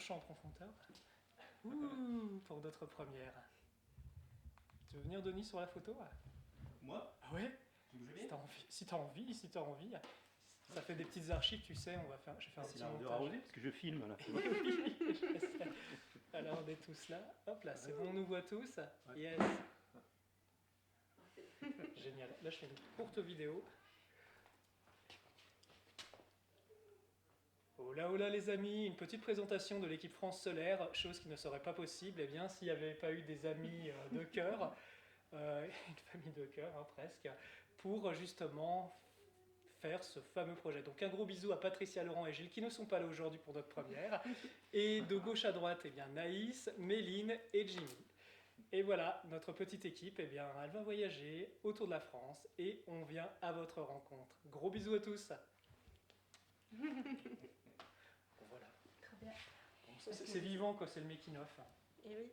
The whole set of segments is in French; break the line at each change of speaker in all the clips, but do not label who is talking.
chant en profondeur. Ouh, pour notre première. Tu veux venir, Denis, sur la photo?
Moi?
Ah ouais? Si t'as envie. Ça fait des petites archives, tu sais, je vais faire un petit montage.
Parce que je filme là.
Alors on est tous là. Hop là, c'est bon, on nous voit tous.
Ouais.
Yes. Génial. Là, je fais une courte vidéo. Oh là les amis, une petite présentation de l'équipe France Solaire, chose qui ne serait pas possible, eh bien, s'il n'y avait pas eu des amis de cœur, une famille de cœur hein, presque, pour justement faire ce fameux projet. Donc un gros bisou à Patricia, Laurent et Gilles qui ne sont pas là aujourd'hui pour notre première. Et de gauche à droite, eh bien, Naïs, Méline et Jimmy. Et voilà, notre petite équipe, eh bien, elle va voyager autour de la France et on vient à votre rencontre. Gros bisous à tous. Voilà.
Très bien.
Bon, c'est vivant quoi, c'est le making-of.
Et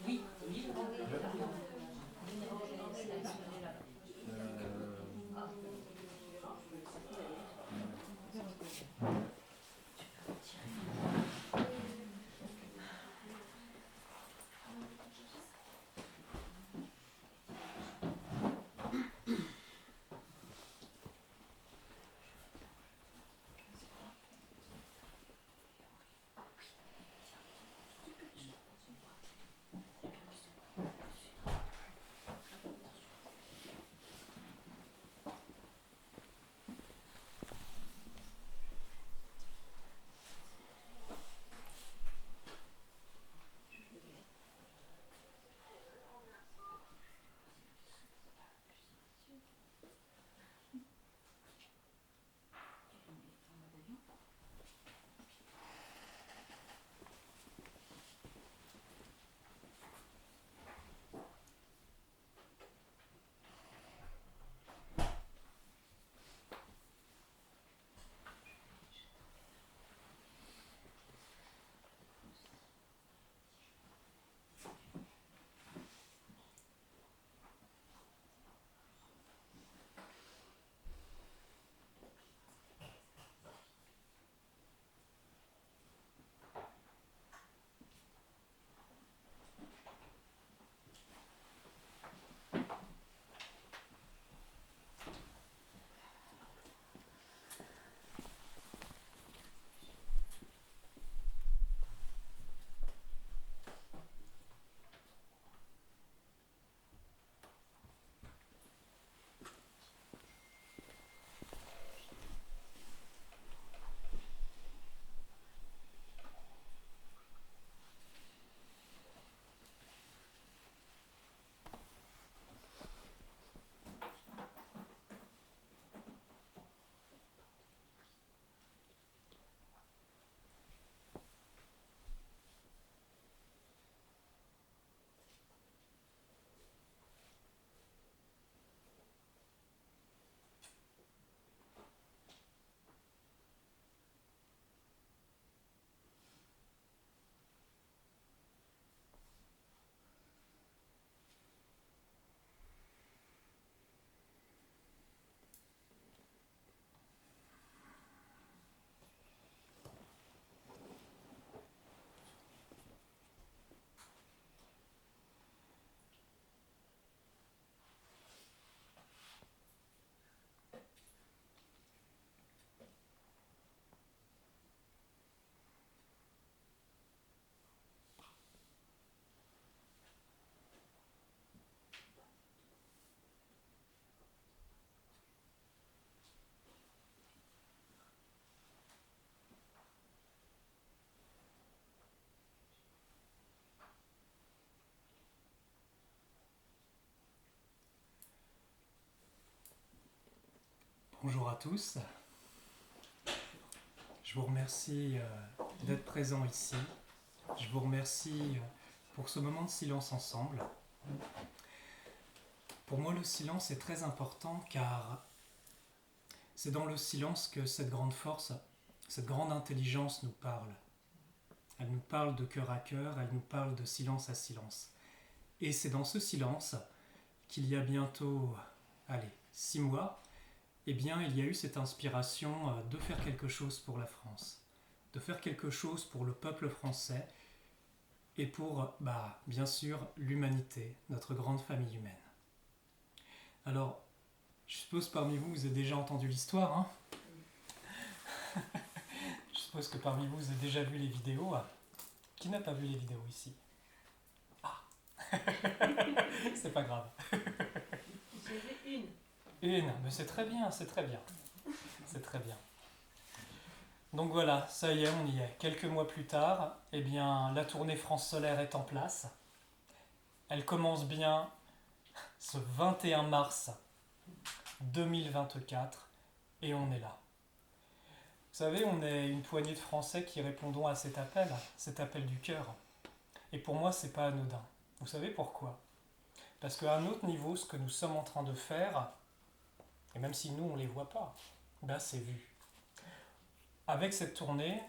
oui.
Bonjour à tous. Je vous remercie d'être présents ici. Je vous remercie pour ce moment de silence ensemble. Pour moi, le silence est très important car c'est dans le silence que cette grande force, cette grande intelligence nous parle. elle nous parle de cœur à cœur, elle nous parle de silence à silence. Et c'est dans ce silence qu'il y a bientôt, 6 mois, eh bien, il y a eu cette inspiration de faire quelque chose pour la France, de faire quelque chose pour le peuple français et pour, bien sûr, l'humanité, notre grande famille humaine. Alors, je suppose parmi vous, vous avez déjà entendu l'histoire, hein? Je suppose que parmi vous, vous avez déjà vu les vidéos. Qui n'a pas vu les vidéos ici? Ah. C'est pas grave.
J'ai vu une.
Une, mais c'est très bien, c'est très bien. C'est très bien. Donc voilà, ça y est, on y est. Quelques mois plus tard, eh bien, la tournée France Solaire est en place. Elle commence bien ce 21 mars 2024 et on est là. Vous savez, on est une poignée de Français qui répondons à cet appel du cœur. Et pour moi, c'est pas anodin. Vous savez pourquoi? Parce qu'à un autre niveau, ce que nous sommes en train de faire, et même si nous, on ne les voit pas, c'est vu. Avec cette tournée,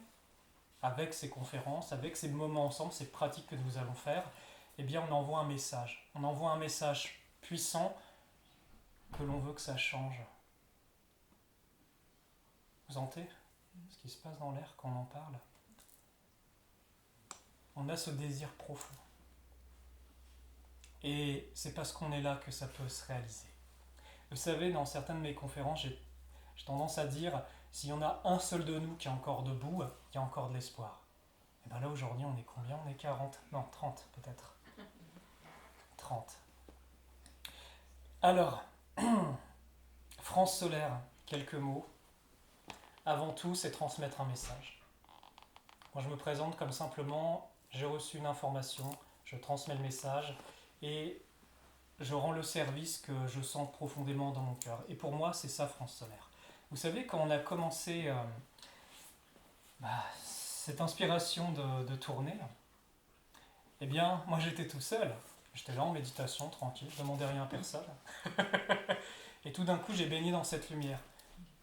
avec ces conférences, avec ces moments ensemble, ces pratiques que nous allons faire, eh bien, on envoie un message. On envoie un message puissant que l'on veut que ça change. Vous sentez ce qui se passe dans l'air quand on en parle? On a ce désir profond. Et c'est parce qu'on est là que ça peut se réaliser. Vous savez, dans certaines de mes conférences, j'ai tendance à dire, s'il y en a un seul de nous qui est encore debout, il y a encore de l'espoir. Et bien là, aujourd'hui, on est combien? On est 40? Non, 30 peut-être. 30. Alors, France Solaire, quelques mots. Avant tout, c'est transmettre un message. Moi, je me présente comme simplement, j'ai reçu une information, je transmets le message et je rends le service que je sens profondément dans mon cœur. Et pour moi, c'est ça, France Solaire. Vous savez, quand on a commencé cette inspiration de tournée, eh bien, moi, j'étais tout seul. J'étais là en méditation, tranquille, je ne demandais rien à personne. Et tout d'un coup, j'ai baigné dans cette lumière.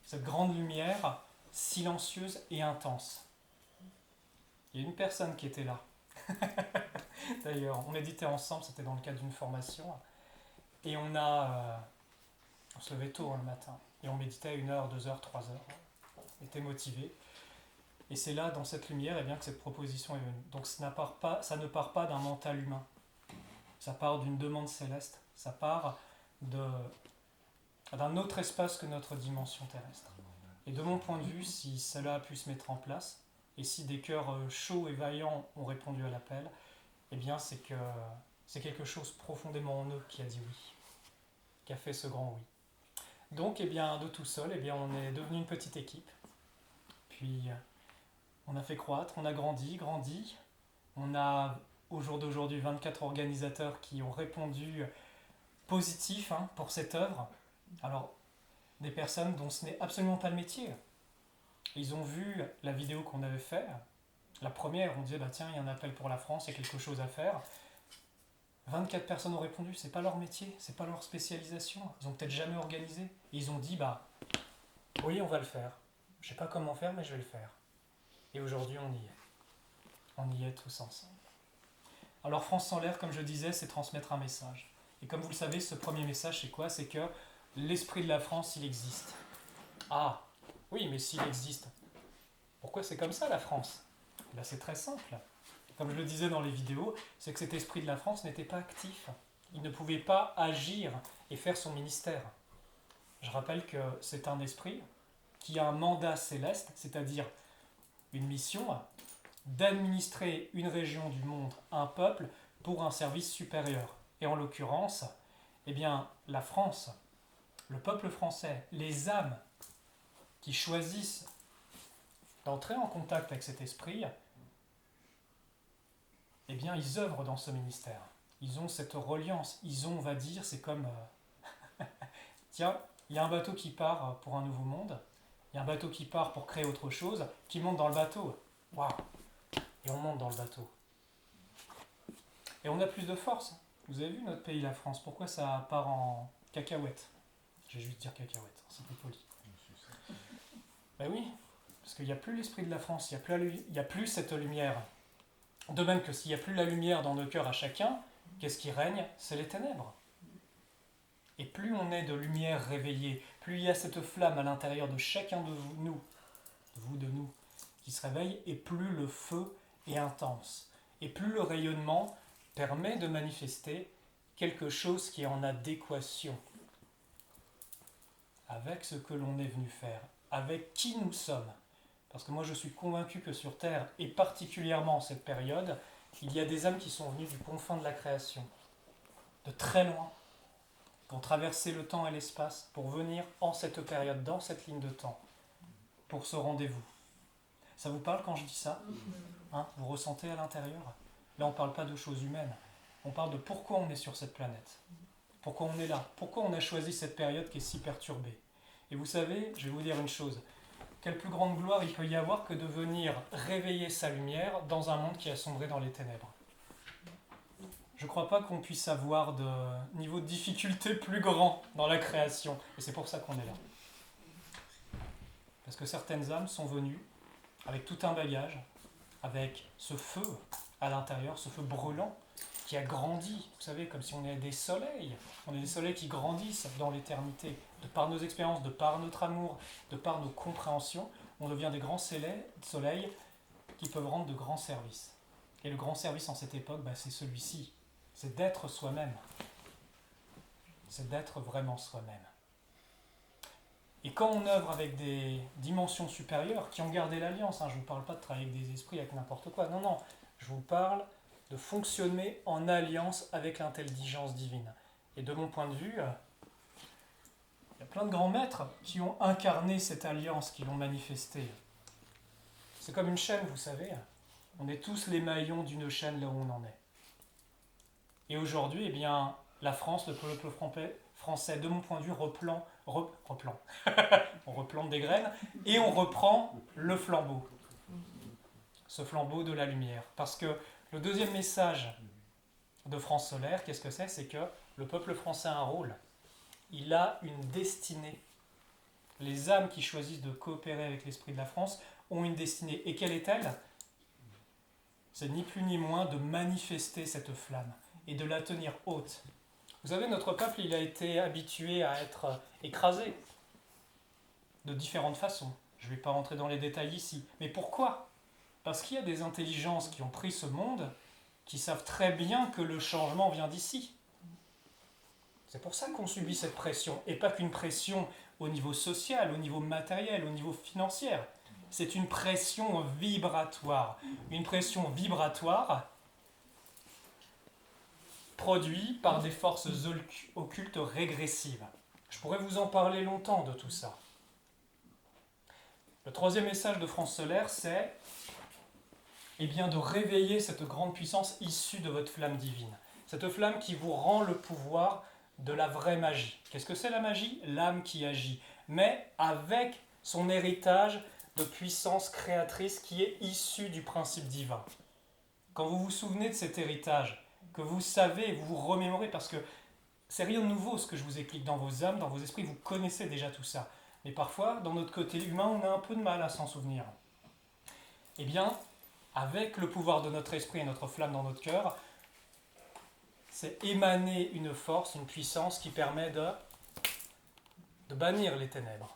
Cette grande lumière, silencieuse et intense. Il y a une personne qui était là. D'ailleurs, on méditait ensemble, c'était dans le cadre d'une formation. Et on se levait tôt le matin. Et on méditait à 1h, 2h, 3h. On était motivés. Et c'est là, dans cette lumière, que cette proposition est venue. Donc ça ne part pas d'un mental humain. Ça part d'une demande céleste. Ça part d'un autre espace que notre dimension terrestre. Et de mon point de vue, si cela a pu se mettre en place, et si des cœurs chauds et vaillants ont répondu à l'appel, eh bien c'est que c'est quelque chose profondément en eux qui a dit oui, qui a fait ce grand oui. Donc, de tout seul, on est devenu une petite équipe. Puis, on a fait croître, on a grandi. On a, au jour d'aujourd'hui, 24 organisateurs qui ont répondu positif pour cette œuvre. Alors, des personnes dont ce n'est absolument pas le métier. Ils ont vu la vidéo qu'on avait faite. La première, on disait, tiens, il y a un appel pour la France, il y a quelque chose à faire. 24 personnes ont répondu, c'est pas leur métier, c'est pas leur spécialisation. Ils ont peut-être jamais organisé. Et ils ont dit, oui, on va le faire. Je sais pas comment faire, mais je vais le faire. Et aujourd'hui, on y est. On y est tous ensemble. Alors, France Solaire, comme je disais, c'est transmettre un message. Et comme vous le savez, ce premier message, c'est quoi? C'est que l'esprit de la France, il existe. Ah, oui, mais s'il existe, pourquoi c'est comme ça la France? C'est très simple. Comme je le disais dans les vidéos, c'est que cet esprit de la France n'était pas actif. Il ne pouvait pas agir et faire son ministère. Je rappelle que c'est un esprit qui a un mandat céleste, c'est-à-dire une mission d'administrer une région du monde, un peuple, pour un service supérieur. Et en l'occurrence, la France, le peuple français, les âmes qui choisissent d'entrer en contact avec cet esprit, ils œuvrent dans ce ministère. Ils ont cette reliance. Ils ont, on va dire, c'est comme... tiens, il y a un bateau qui part pour un nouveau monde. Il y a un bateau qui part pour créer autre chose, qui monte dans le bateau. Waouh! Et on monte dans le bateau. Et on a plus de force. Vous avez vu notre pays, la France, pourquoi ça part en cacahuète? Je vais juste dire cacahuète, c'est plus poli. Oui, parce qu'il n'y a plus l'esprit de la France, il n'y a plus cette lumière. De même que s'il n'y a plus la lumière dans nos cœurs à chacun, qu'est-ce qui règne? C'est les ténèbres. Et plus on est de lumière réveillée, plus il y a cette flamme à l'intérieur de chacun de nous, qui se réveille, et plus le feu est intense. Et plus le rayonnement permet de manifester quelque chose qui est en adéquation avec ce que l'on est venu faire, avec qui nous sommes. Parce que moi je suis convaincu que sur Terre, et particulièrement en cette période, il y a des âmes qui sont venues du confin de la création, de très loin, qui ont traversé le temps et l'espace pour venir en cette période, dans cette ligne de temps, pour ce rendez-vous. Ça vous parle quand je dis ça? Vous ressentez à l'intérieur? Là on ne parle pas de choses humaines, on parle de pourquoi on est sur cette planète, pourquoi on est là, pourquoi on a choisi cette période qui est si perturbée. Et vous savez, je vais vous dire une chose, quelle plus grande gloire il peut y avoir que de venir réveiller sa lumière dans un monde qui a sombré dans les ténèbres. Je ne crois pas qu'on puisse avoir de niveau de difficulté plus grand dans la création, et c'est pour ça qu'on est là. Parce que certaines âmes sont venues avec tout un bagage, avec ce feu à l'intérieur, ce feu brûlant, qui a grandi, vous savez, comme si on est des soleils. On est des soleils qui grandissent dans l'éternité. De par nos expériences, de par notre amour, de par nos compréhensions, on devient des grands soleils qui peuvent rendre de grands services. Et le grand service en cette époque, c'est celui-ci. C'est d'être soi-même. C'est d'être vraiment soi-même. Et quand on œuvre avec des dimensions supérieures qui ont gardé l'alliance, je ne vous parle pas de travailler avec des esprits, avec n'importe quoi, non, je vous parle de fonctionner en alliance avec l'intelligence divine. Et de mon point de vue, il y a plein de grands maîtres qui ont incarné cette alliance, qui l'ont manifestée. C'est comme une chaîne, vous savez. On est tous les maillons d'une chaîne là où on en est. Et aujourd'hui, la France, le peuple français, de mon point de vue, on replante des graines et on reprend le flambeau. Ce flambeau de la lumière. Parce que le deuxième message de France Solaire, qu'est-ce que c'est? C'est que le peuple français a un rôle. Il a une destinée. Les âmes qui choisissent de coopérer avec l'esprit de la France ont une destinée. Et quelle est-elle? C'est ni plus ni moins de manifester cette flamme et de la tenir haute. Vous savez, notre peuple, il a été habitué à être écrasé de différentes façons. Je ne vais pas rentrer dans les détails ici. Mais pourquoi? Parce qu'il y a des intelligences qui ont pris ce monde, qui savent très bien que le changement vient d'ici. C'est pour ça qu'on subit cette pression, et pas qu'une pression au niveau social, au niveau matériel, au niveau financier. C'est une pression vibratoire. Une pression vibratoire produite par des forces occultes régressives. Je pourrais vous en parler longtemps de tout ça. Le troisième message de France Solaire, c'est de réveiller cette grande puissance issue de votre flamme divine. Cette flamme qui vous rend le pouvoir de la vraie magie. Qu'est-ce que c'est la magie? L'âme qui agit, mais avec son héritage de puissance créatrice qui est issu du principe divin. Quand vous vous souvenez de cet héritage, que vous savez, vous vous remémorez, parce que c'est rien de nouveau ce que je vous explique dans vos âmes, dans vos esprits, vous connaissez déjà tout ça. Mais parfois, dans notre côté humain, on a un peu de mal à s'en souvenir. Avec le pouvoir de notre esprit et notre flamme dans notre cœur, c'est émaner une force, une puissance qui permet de bannir les ténèbres.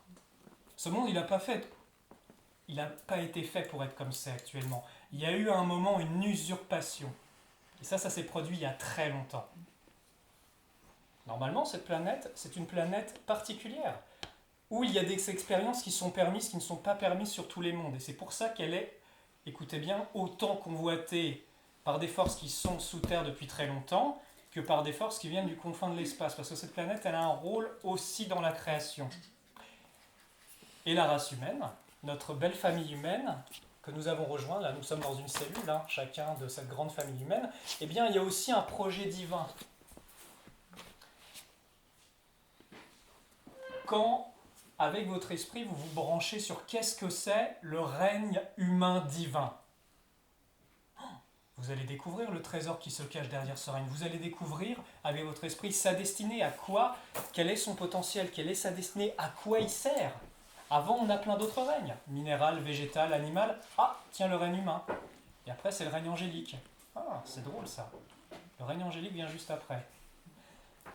Ce monde, il n'a pas été fait pour être comme c'est actuellement. Il y a eu à un moment une usurpation. Et ça s'est produit il y a très longtemps. Normalement, cette planète, c'est une planète particulière, où il y a des expériences qui sont permises, qui ne sont pas permises sur tous les mondes. Et c'est pour ça qu'elle est, écoutez bien, autant convoitée par des forces qui sont sous terre depuis très longtemps, que par des forces qui viennent du confin de l'espace. Parce que cette planète, elle a un rôle aussi dans la création. Et la race humaine, notre belle famille humaine, que nous avons rejoint, là nous sommes dans une cellule, chacun de cette grande famille humaine, il y a aussi un projet divin. Quand, avec votre esprit, vous vous branchez sur qu'est-ce que c'est le règne humain divin, vous allez découvrir le trésor qui se cache derrière ce règne. Vous allez découvrir avec votre esprit sa destinée, à quoi, quel est son potentiel, quelle est sa destinée, à quoi il sert. Avant, on a plein d'autres règnes, minéral, végétal, animal. Ah, tiens, le règne humain. Et après, c'est le règne angélique. Ah, c'est drôle ça. Le règne angélique vient juste après.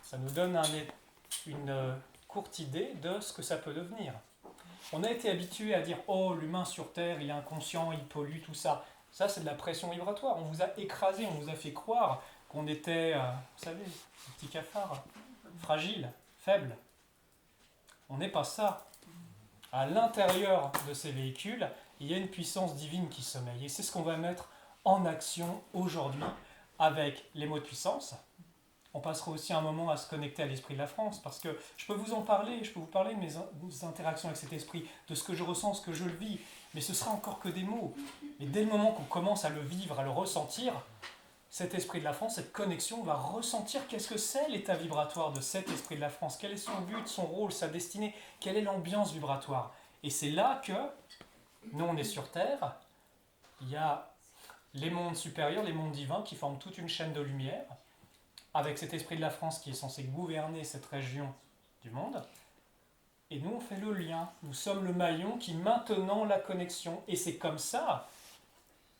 Ça nous donne une courte idée de ce que ça peut devenir. On a été habitué à dire « Oh, l'humain sur Terre, il est inconscient, il pollue, tout ça ». Ça, c'est de la pression vibratoire. On vous a écrasé, on vous a fait croire qu'on était, vous savez, des petits cafards, fragiles, faibles. On n'est pas ça. À l'intérieur de ces véhicules, il y a une puissance divine qui sommeille. Et c'est ce qu'on va mettre en action aujourd'hui avec les mots de puissance. On passera aussi un moment à se connecter à l'esprit de la France, parce que je peux vous en parler, je peux vous parler de mes interactions avec cet esprit, de ce que je ressens, ce que je le vis, mais ce sera encore que des mots. Mais dès le moment qu'on commence à le vivre, à le ressentir, cet esprit de la France, cette connexion, va ressentir qu'est-ce que c'est l'état vibratoire de cet esprit de la France, quel est son but, son rôle, sa destinée, quelle est l'ambiance vibratoire. Et c'est là que, nous on est sur Terre, il y a les mondes supérieurs, les mondes divins qui forment toute une chaîne de lumière, avec cet esprit de la France qui est censé gouverner cette région du monde. Et nous, on fait le lien. Nous sommes le maillon qui maintenant la connexion. Et c'est comme ça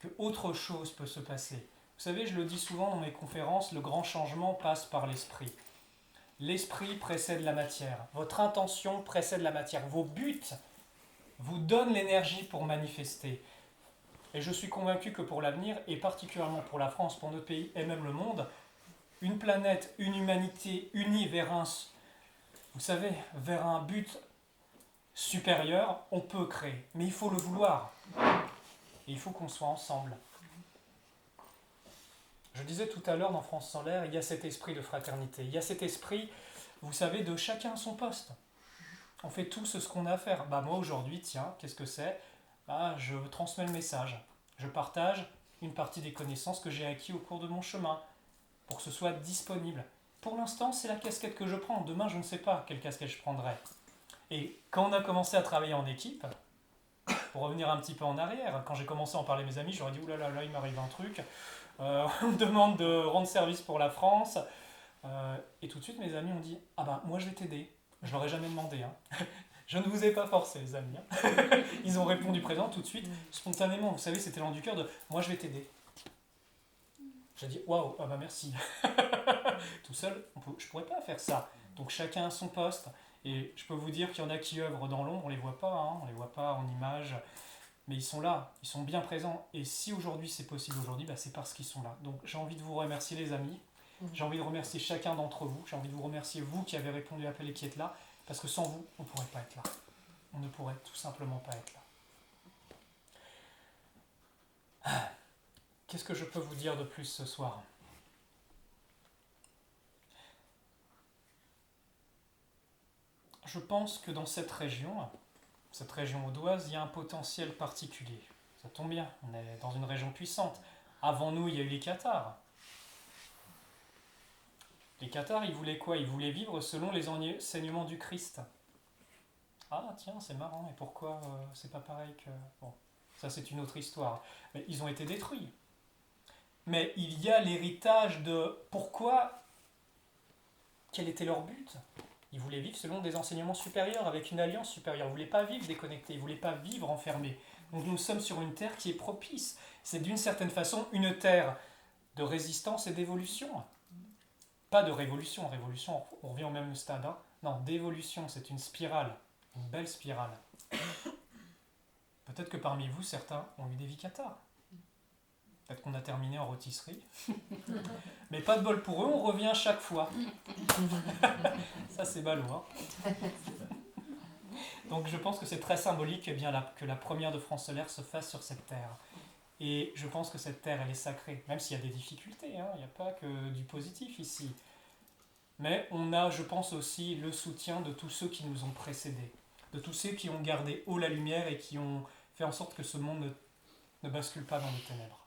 que autre chose peut se passer. Vous savez, je le dis souvent dans mes conférences, le grand changement passe par l'esprit. L'esprit précède la matière. Votre intention précède la matière. Vos buts vous donnent l'énergie pour manifester. Et je suis convaincu que pour l'avenir, et particulièrement pour la France, pour notre pays et même le monde, une planète, une humanité unie vers vous savez, vers un but supérieur, on peut créer. Mais il faut le vouloir. Et il faut qu'on soit ensemble. Je disais tout à l'heure dans France Solaire, il y a cet esprit de fraternité. Il y a cet esprit, vous savez, de chacun à son poste. On fait tous ce qu'on a à faire. Moi aujourd'hui, tiens, qu'est-ce que c'est ? Je transmets le message. Je partage une partie des connaissances que j'ai acquises au cours de mon chemin, pour que ce soit disponible. Pour l'instant, c'est la casquette que je prends. Demain, je ne sais pas quelle casquette je prendrai. Et quand on a commencé à travailler en équipe, pour revenir un petit peu en arrière, quand j'ai commencé à en parler à mes amis, je leur ai dit « Oulala, là, il m'arrive un truc. On me demande de rendre service pour la France. » Et tout de suite, mes amis ont dit « Ah bah, moi, je vais t'aider. » Je leur ai jamais demandé. Je ne vous ai pas forcé, les amis. Ils ont répondu présent tout de suite, spontanément. Vous savez, c'était l'an du cœur de « Moi, je vais t'aider. » J'ai dit, waouh, ah bah merci. Tout seul, je ne pourrais pas faire ça. Donc chacun à son poste. Et je peux vous dire qu'il y en a qui œuvrent dans l'ombre, on ne les voit pas, on ne les voit pas en image. Mais ils sont là, ils sont bien présents. Et si aujourd'hui c'est possible aujourd'hui, c'est parce qu'ils sont là. Donc j'ai envie de vous remercier les amis. J'ai envie de remercier chacun d'entre vous. J'ai envie de vous remercier vous qui avez répondu à l'appel et qui êtes là. Parce que sans vous, on ne pourrait pas être là. On ne pourrait tout simplement pas être là. Qu'est-ce que je peux vous dire de plus ce soir ? Je pense que dans cette région audoise, il y a un potentiel particulier. Ça tombe bien, on est dans une région puissante. Avant nous, il y a eu les Cathares. Les Cathares, ils voulaient quoi ? Ils voulaient vivre selon les enseignements du Christ. Ah tiens, c'est marrant, et pourquoi c'est pas pareil que... Bon, ça c'est une autre histoire. Mais ils ont été détruits. Mais il y a l'héritage de pourquoi, quel était leur but ? Ils voulaient vivre selon des enseignements supérieurs, avec une alliance supérieure. Ils ne voulaient pas vivre déconnectés, ils ne voulaient pas vivre enfermés. Donc nous sommes sur une terre qui est propice. C'est d'une certaine façon une terre de résistance et d'évolution. Pas de révolution. Révolution, on revient au même stade. Non, d'évolution, c'est une spirale. Une belle spirale. Peut-être que parmi vous, certains ont eu des vies cathares. Peut-être qu'on a terminé en rôtisserie. Mais pas de bol pour eux, on revient chaque fois. Ça, c'est ballot. Donc je pense que c'est très symbolique que la première de France Solaire se fasse sur cette terre. Et je pense que cette terre, elle est sacrée. Même s'il y a des difficultés, il n'y a pas que du positif ici. Mais on a, je pense aussi, le soutien de tous ceux qui nous ont précédés. De tous ceux qui ont gardé haut la lumière et qui ont fait en sorte que ce monde ne bascule pas dans les ténèbres.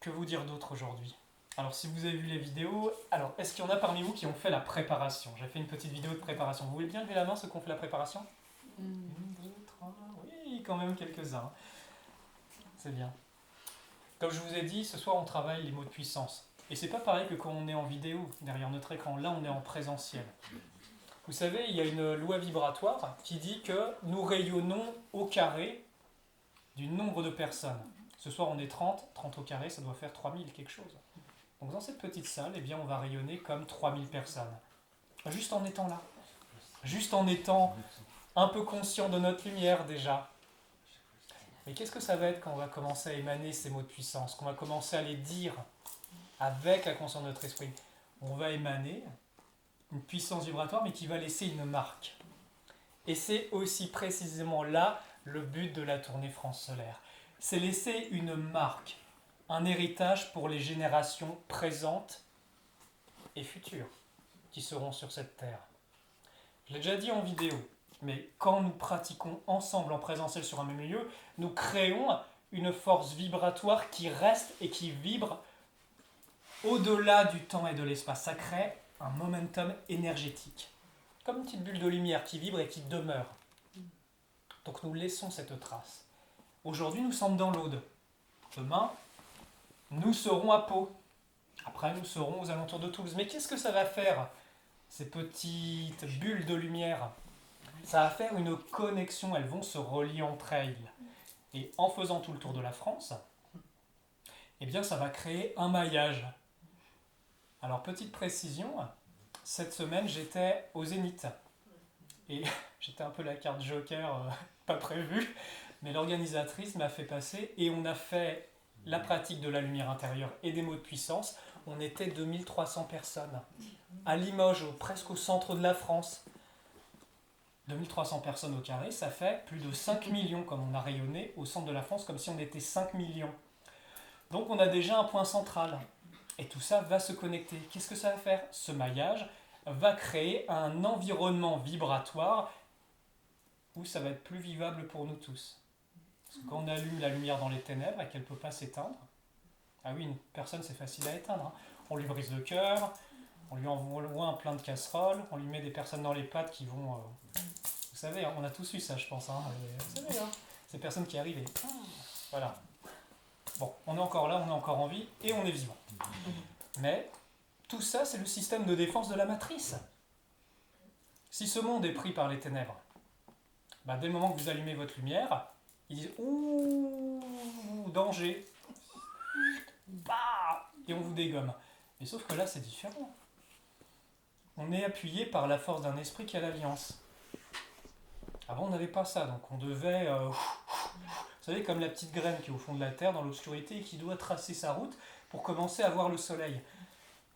Que vous dire d'autre aujourd'hui ? Alors, si vous avez vu les vidéos, alors, est-ce qu'il y en a parmi vous qui ont fait la préparation ? J'ai fait une petite vidéo de préparation. Vous voulez bien lever la main ceux qui ont fait la préparation ? 1, 2, 3, oui, quand même quelques-uns. C'est bien. Comme je vous ai dit, ce soir, on travaille les mots de puissance. Et c'est pas pareil que quand on est en vidéo, derrière notre écran. Là, on est en présentiel. Vous savez, il y a une loi vibratoire qui dit que nous rayonnons au carré du nombre de personnes. Ce soir, on est 30, 30 au carré, ça doit faire 3000 quelque chose. Donc dans cette petite salle, eh bien, on va rayonner comme 3000 personnes. Juste en étant là. Juste en étant un peu conscient de notre lumière déjà. Mais qu'est-ce que ça va être quand on va commencer à émaner ces mots de puissance, qu'on va commencer à les dire avec la conscience de notre esprit? On va émaner une puissance vibratoire, mais qui va laisser une marque. Et c'est aussi précisément là le but de la tournée France Solaire. C'est laisser une marque, un héritage pour les générations présentes et futures qui seront sur cette terre. Je l'ai déjà dit en vidéo, mais quand nous pratiquons ensemble en présentiel sur un même lieu, nous créons une force vibratoire qui reste et qui vibre au-delà du temps et de l'espace. Ça crée un momentum énergétique, comme une petite bulle de lumière qui vibre et qui demeure. Donc nous laissons cette trace. Aujourd'hui, nous sommes dans l'Aude. Demain, nous serons à Pau. Après, nous serons aux alentours de Toulouse. Mais qu'est-ce que ça va faire, ces petites bulles de lumière? Ça va faire une connexion, elles vont se relier entre elles. Et en faisant tout le tour de la France, eh bien, ça va créer un maillage. Alors, petite précision, cette semaine, j'étais au Zénith. Et j'étais un peu la carte joker, pas prévue, mais l'organisatrice m'a fait passer et on a fait la pratique de la lumière intérieure et des mots de puissance. On était 2300 personnes. À Limoges, presque au centre de la France. 2300 personnes au carré, ça fait plus de 5 millions, comme on a rayonné au centre de la France, comme si on était 5 millions. Donc on a déjà un point central. Et tout ça va se connecter. Qu'est-ce que ça va faire? Ce maillage va créer un environnement vibratoire où ça va être plus vivable pour nous tous. Parce que quand on allume la lumière dans les ténèbres et qu'elle ne peut pas s'éteindre, ah oui, une personne c'est facile à éteindre, hein. On lui brise le cœur, on lui envoie un plein de casseroles, on lui met des personnes dans les pattes qui vont... vous savez, on a tous eu ça je pense, hein, vous savez, hein, ces personnes qui arrivent et... Voilà. Bon, on est encore là, on est encore en vie et on est vivant. Mais tout ça, c'est le système de défense de la matrice. Si ce monde est pris par les ténèbres, bah, dès le moment que vous allumez votre lumière, ils disent « Ouh, danger !» Bah, et on vous dégomme. Mais sauf que là, c'est différent. On est appuyé par la force d'un esprit qui a l'alliance. Avant, on n'avait pas ça, donc on devait... vous savez, comme la petite graine qui est au fond de la terre, dans l'obscurité, et qui doit tracer sa route pour commencer à voir le soleil.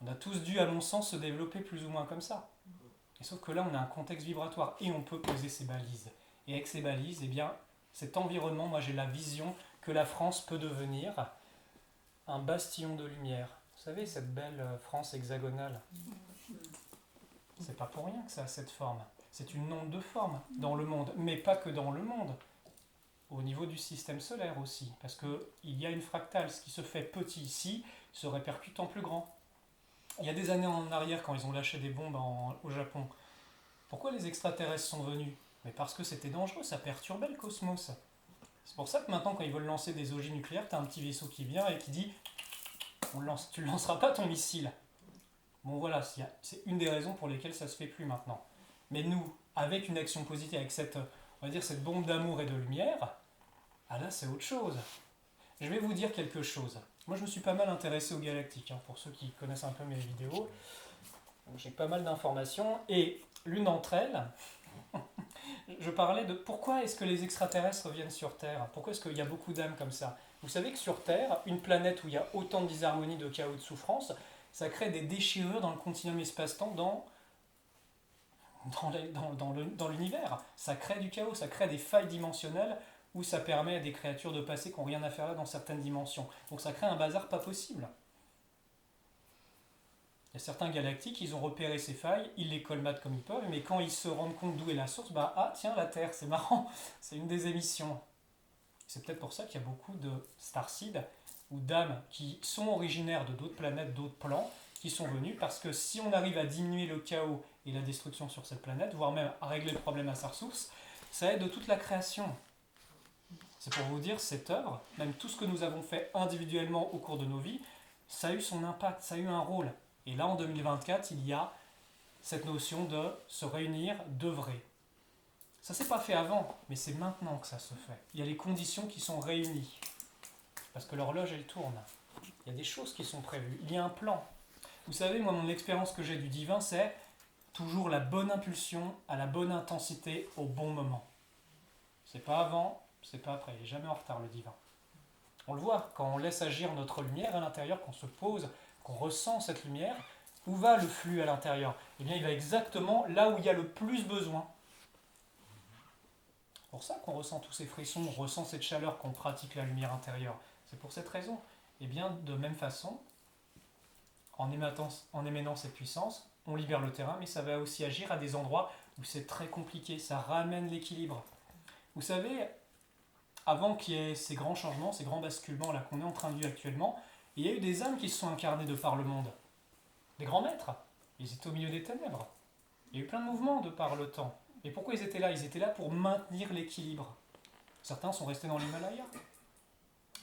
On a tous dû, à mon sens, se développer plus ou moins comme ça. Et sauf que là, on a un contexte vibratoire et on peut poser ses balises. Et avec ces balises, eh bien, cet environnement, moi j'ai la vision que la France peut devenir un bastion de lumière. Vous savez, cette belle France hexagonale, c'est pas pour rien que ça a cette forme. C'est une onde de forme dans le monde, mais pas que dans le monde. Au niveau du système solaire aussi, parce qu'il y a une fractale, ce qui se fait petit ici se répercute en plus grand. Il y a des années en arrière, quand ils ont lâché des bombes au Japon, pourquoi les extraterrestres sont venus? Mais parce que c'était dangereux, ça perturbait le cosmos. C'est pour ça que maintenant, quand ils veulent lancer des ogives nucléaires, tu as un petit vaisseau qui vient et qui dit « Tu ne lanceras pas ton missile ». Bon voilà, c'est une des raisons pour lesquelles ça ne se fait plus maintenant. Mais nous, avec une action positive, avec cette bombe d'amour et de lumière, ah là c'est autre chose. Je vais vous dire quelque chose. Moi je me suis pas mal intéressé aux galactiques, hein, pour ceux qui connaissent un peu mes vidéos. J'ai pas mal d'informations, et l'une d'entre elles, je parlais de pourquoi est-ce que les extraterrestres viennent sur Terre? Pourquoi est-ce qu'il y a beaucoup d'âmes comme ça? Vous savez que sur Terre, une planète où il y a autant de disharmonie, de chaos, de souffrance, ça crée des déchirures dans le continuum espace-temps, dans l'univers. Ça crée du chaos, ça crée des failles dimensionnelles où ça permet à des créatures de passer qui n'ont rien à faire là dans certaines dimensions. Donc ça crée un bazar pas possible. Il y a certains galactiques, ils ont repéré ces failles, ils les colmatent comme ils peuvent, mais quand ils se rendent compte d'où est la source, tiens, la Terre, c'est marrant, c'est une des émissions. C'est peut-être pour ça qu'il y a beaucoup de starseeds ou d'âmes qui sont originaires de d'autres planètes, d'autres plans, qui sont venus, parce que si on arrive à diminuer le chaos et la destruction sur cette planète, voire même à régler le problème à sa source, ça aide toute la création. C'est pour vous dire, cette œuvre, même tout ce que nous avons fait individuellement au cours de nos vies, ça a eu son impact, ça a eu un rôle. Et là, en 2024, il y a cette notion de se réunir, d'œuvrer. Ça ne s'est pas fait avant, mais c'est maintenant que ça se fait. Il y a les conditions qui sont réunies. Parce que l'horloge, elle tourne. Il y a des choses qui sont prévues. Il y a un plan. Vous savez, moi, mon expérience que j'ai du divin, c'est toujours la bonne impulsion, à la bonne intensité, au bon moment. C'est pas avant, c'est pas après. Il n'est jamais en retard, le divin. On le voit, quand on laisse agir notre lumière à l'intérieur, qu'on se pose, qu'on ressent cette lumière, où va le flux à l'intérieur? Eh bien, il va exactement là où il y a le plus besoin. C'est pour ça qu'on ressent tous ces frissons, on ressent cette chaleur qu'on pratique la lumière intérieure. C'est pour cette raison. Et bien, de même façon, en éménant cette puissance, on libère le terrain, mais ça va aussi agir à des endroits où c'est très compliqué, ça ramène l'équilibre. Vous savez, avant qu'il y ait ces grands changements, ces grands basculements là qu'on est en train de vivre actuellement, il y a eu des âmes qui se sont incarnées de par le monde. Des grands maîtres, ils étaient au milieu des ténèbres. Il y a eu plein de mouvements de par le temps. Et pourquoi ils étaient là? Ils étaient là pour maintenir l'équilibre. Certains sont restés dans l'Himalaya,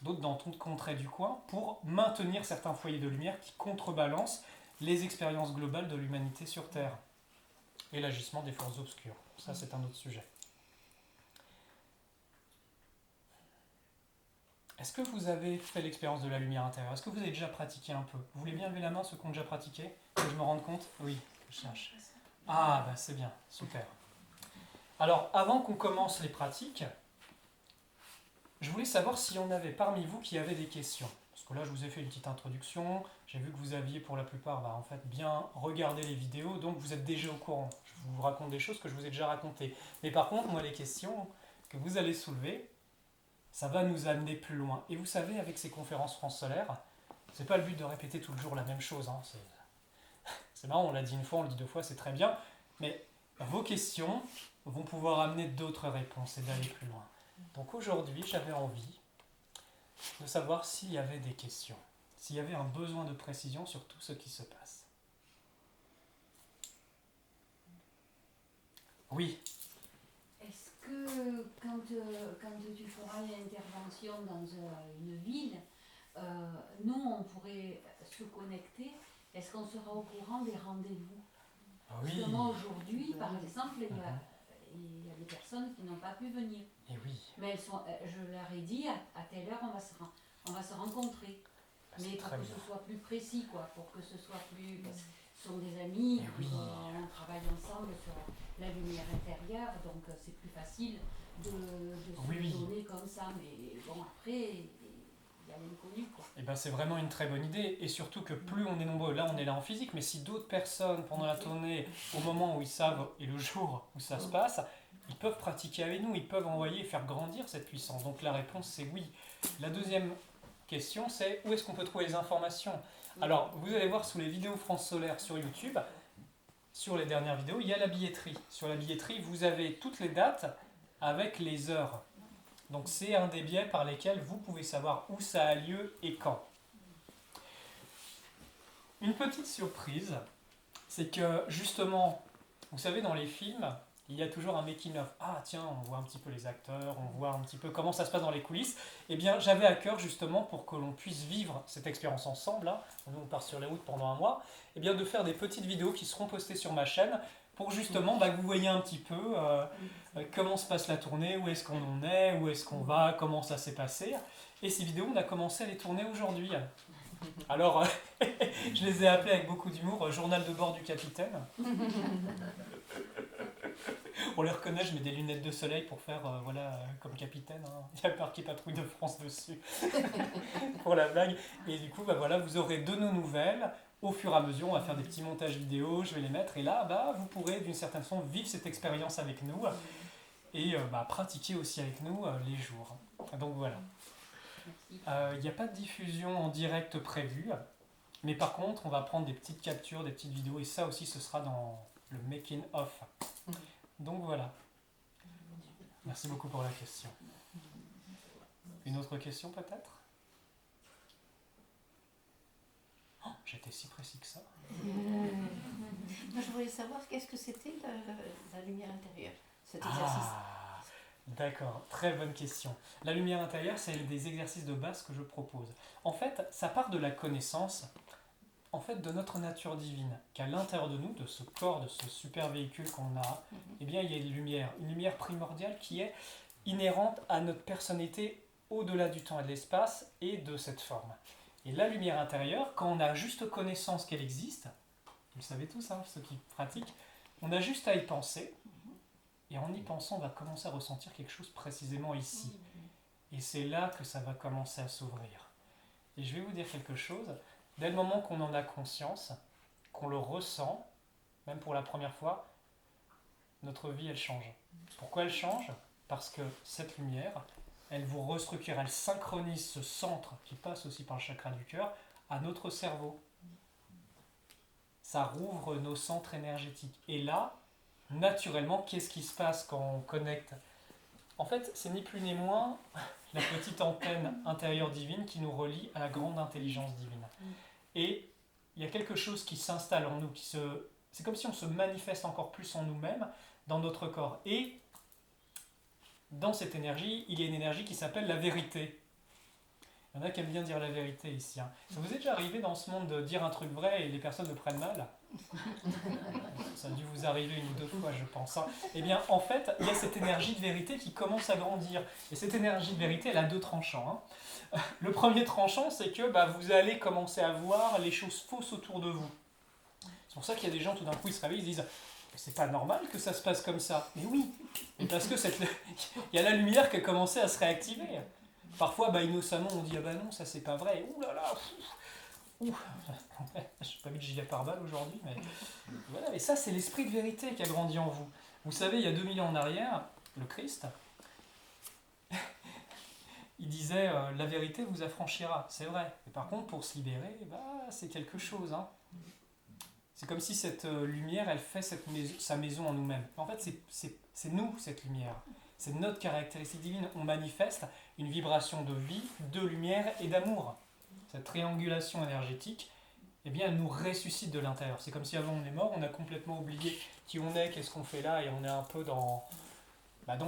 d'autres dans toute contrée du coin, pour maintenir certains foyers de lumière qui contrebalancent les expériences globales de l'humanité sur Terre. Et l'agissement des forces obscures. Ça, c'est un autre sujet. Est-ce que vous avez fait l'expérience de la lumière intérieure? Est-ce que vous avez déjà pratiqué un peu? Vous voulez bien lever la main, ceux qui ont déjà pratiqué? Que je me rende compte? Oui, je cherche. Ah, bah c'est bien, super. Alors, avant qu'on commence les pratiques, je voulais savoir s'il y en avait parmi vous qui avaient des questions. Parce que là, je vous ai fait une petite introduction. J'ai vu que vous aviez, pour la plupart, en fait, bien regardé les vidéos. Donc, vous êtes déjà au courant. Je vous raconte des choses que je vous ai déjà racontées. Mais par contre, moi, les questions que vous allez soulever, ça va nous amener plus loin. Et vous savez, avec ces conférences France Solaire, c'est pas le but de répéter tout le jour la même chose. Hein. C'est marrant, on l'a dit une fois, on le dit deux fois, c'est très bien. Mais vos questions vont pouvoir amener d'autres réponses et d'aller plus loin. Donc aujourd'hui, j'avais envie de savoir s'il y avait des questions, s'il y avait un besoin de précision sur tout ce qui se passe. Oui.
Est-ce que quand tu feras une intervention dans une ville, nous on pourrait se connecter? Est-ce qu'on sera au courant des rendez-vous?
Oui.
Parce que moi aujourd'hui, par exemple, il y a des personnes qui n'ont pas pu venir.
Et oui.
Mais je leur ai dit à telle heure on va se rencontrer. Mais pour que ce soit plus précis, quoi, pour que ce soit plus. Parce que ce sont des amis, on travaille ensemble sur la lumière intérieure, donc c'est plus facile de se donner comme ça. Mais bon, après, il y a l'inconnu, quoi.
Et ben c'est vraiment une très bonne idée. Et surtout que plus on est nombreux, là on est là en physique, mais si d'autres personnes pendant la tournée, au moment où ils savent et le jour où ça se passe, ils peuvent pratiquer avec nous, ils peuvent envoyer et faire grandir cette puissance. Donc la réponse c'est oui. La deuxième question c'est où est-ce qu'on peut trouver les informations? Alors vous allez voir sous les vidéos France Solaire sur YouTube, sur les dernières vidéos, il y a la billetterie. Sur la billetterie, vous avez toutes les dates avec les heures. Donc c'est un des biais par lesquels vous pouvez savoir où ça a lieu et quand. Une petite surprise, c'est que justement, vous savez dans les films, il y a toujours un making-of. Ah tiens, on voit un petit peu les acteurs, on voit un petit peu comment ça se passe dans les coulisses. Eh bien j'avais à cœur justement pour que l'on puisse vivre cette expérience ensemble, là, nous on part sur les routes pendant un mois, eh bien de faire des petites vidéos qui seront postées sur ma chaîne pour justement que vous voyez un petit peu comment se passe la tournée, où est-ce qu'on en est, où est-ce qu'on va, comment ça s'est passé. Et ces vidéos, on a commencé à les tourner aujourd'hui. Alors, je les ai appelées avec beaucoup d'humour, journal de bord du capitaine. On les reconnaît, je mets des lunettes de soleil pour faire, comme capitaine. Hein. Il y a le parquet patrouille de France dessus, pour la blague. Et du coup, vous aurez de nos nouvelles. Au fur et à mesure, on va faire des petits montages vidéo, je vais les mettre. Et là, vous pourrez d'une certaine façon vivre cette expérience avec nous et pratiquer aussi avec nous les jours. Donc voilà. Il n'y a pas de diffusion en direct prévue. Mais par contre, on va prendre des petites captures, des petites vidéos. Et ça aussi, ce sera dans le making of. Donc voilà. Merci beaucoup pour la question. Une autre question peut-être? Oh, j'étais si précis que ça.
Moi, je voulais savoir qu'est-ce que c'était la lumière intérieure, cet exercice.
Ah, d'accord, très bonne question. La lumière intérieure, c'est des exercices de base que je propose. En fait, ça part de la connaissance. en fait, de notre nature divine, qu'à l'intérieur de nous, de ce corps, de ce super véhicule qu'on a, eh bien, il y a une lumière primordiale qui est inhérente à notre personnalité au-delà du temps et de l'espace et de cette forme. Et la lumière intérieure, quand on a juste connaissance qu'elle existe, vous le savez tous, hein, ceux qui pratiquent, on a juste à y penser, et en y pensant, on va commencer à ressentir quelque chose précisément ici. Et c'est là que ça va commencer à s'ouvrir. Et je vais vous dire quelque chose, dès le moment qu'on en a conscience, qu'on le ressent, même pour la première fois, notre vie, elle change. Pourquoi elle change ? Parce que cette lumière, elle vous restructure, elle synchronise ce centre qui passe aussi par le chakra du cœur à notre cerveau. Ça rouvre nos centres énergétiques. Et là, naturellement, qu'est-ce qui se passe quand on connecte ? En fait, c'est ni plus ni moins la petite antenne intérieure divine qui nous relie à la grande intelligence divine. Et il y a quelque chose qui s'installe en nous, c'est comme si on se manifeste encore plus en nous-mêmes, dans notre corps. Et dans cette énergie, il y a une énergie qui s'appelle la vérité. Il y en a qui aiment bien dire la vérité ici. Hein. Ça vous est déjà arrivé dans ce monde de dire un truc vrai et les personnes le prennent mal ? Ça a dû vous arriver 1 ou 2 fois, je pense. Hein. Eh bien, en fait, il y a cette énergie de vérité qui commence à grandir. Et cette énergie de vérité, elle a 2 tranchants. Hein. Le premier tranchant, c'est que vous allez commencer à voir les choses fausses autour de vous. C'est pour ça qu'il y a des gens, tout d'un coup, ils se réveillent, ils disent « C'est pas normal que ça se passe comme ça. » Mais oui, parce que il y a la lumière qui a commencé à se réactiver. Parfois, innocemment, on dit « Ah non, ça c'est pas vrai. Ouh là là, ouh. » Je n'ai pas mis de gilet pare-balles aujourd'hui, mais voilà. Et ça, c'est l'esprit de vérité qui a grandi en vous. Vous savez, il y a 2000 ans en arrière, le Christ, il disait la vérité vous affranchira. C'est vrai. Mais par contre, pour se libérer, c'est quelque chose. Hein. C'est comme si cette lumière, elle fait sa maison en nous-mêmes. En fait, c'est nous, cette lumière. C'est notre caractéristique divine. On manifeste une vibration de vie, de lumière et d'amour. Cette triangulation énergétique, eh bien, elle nous ressuscite de l'intérieur. C'est comme si avant on est mort, on a complètement oublié qui on est, qu'est-ce qu'on fait là, et on est un peu dans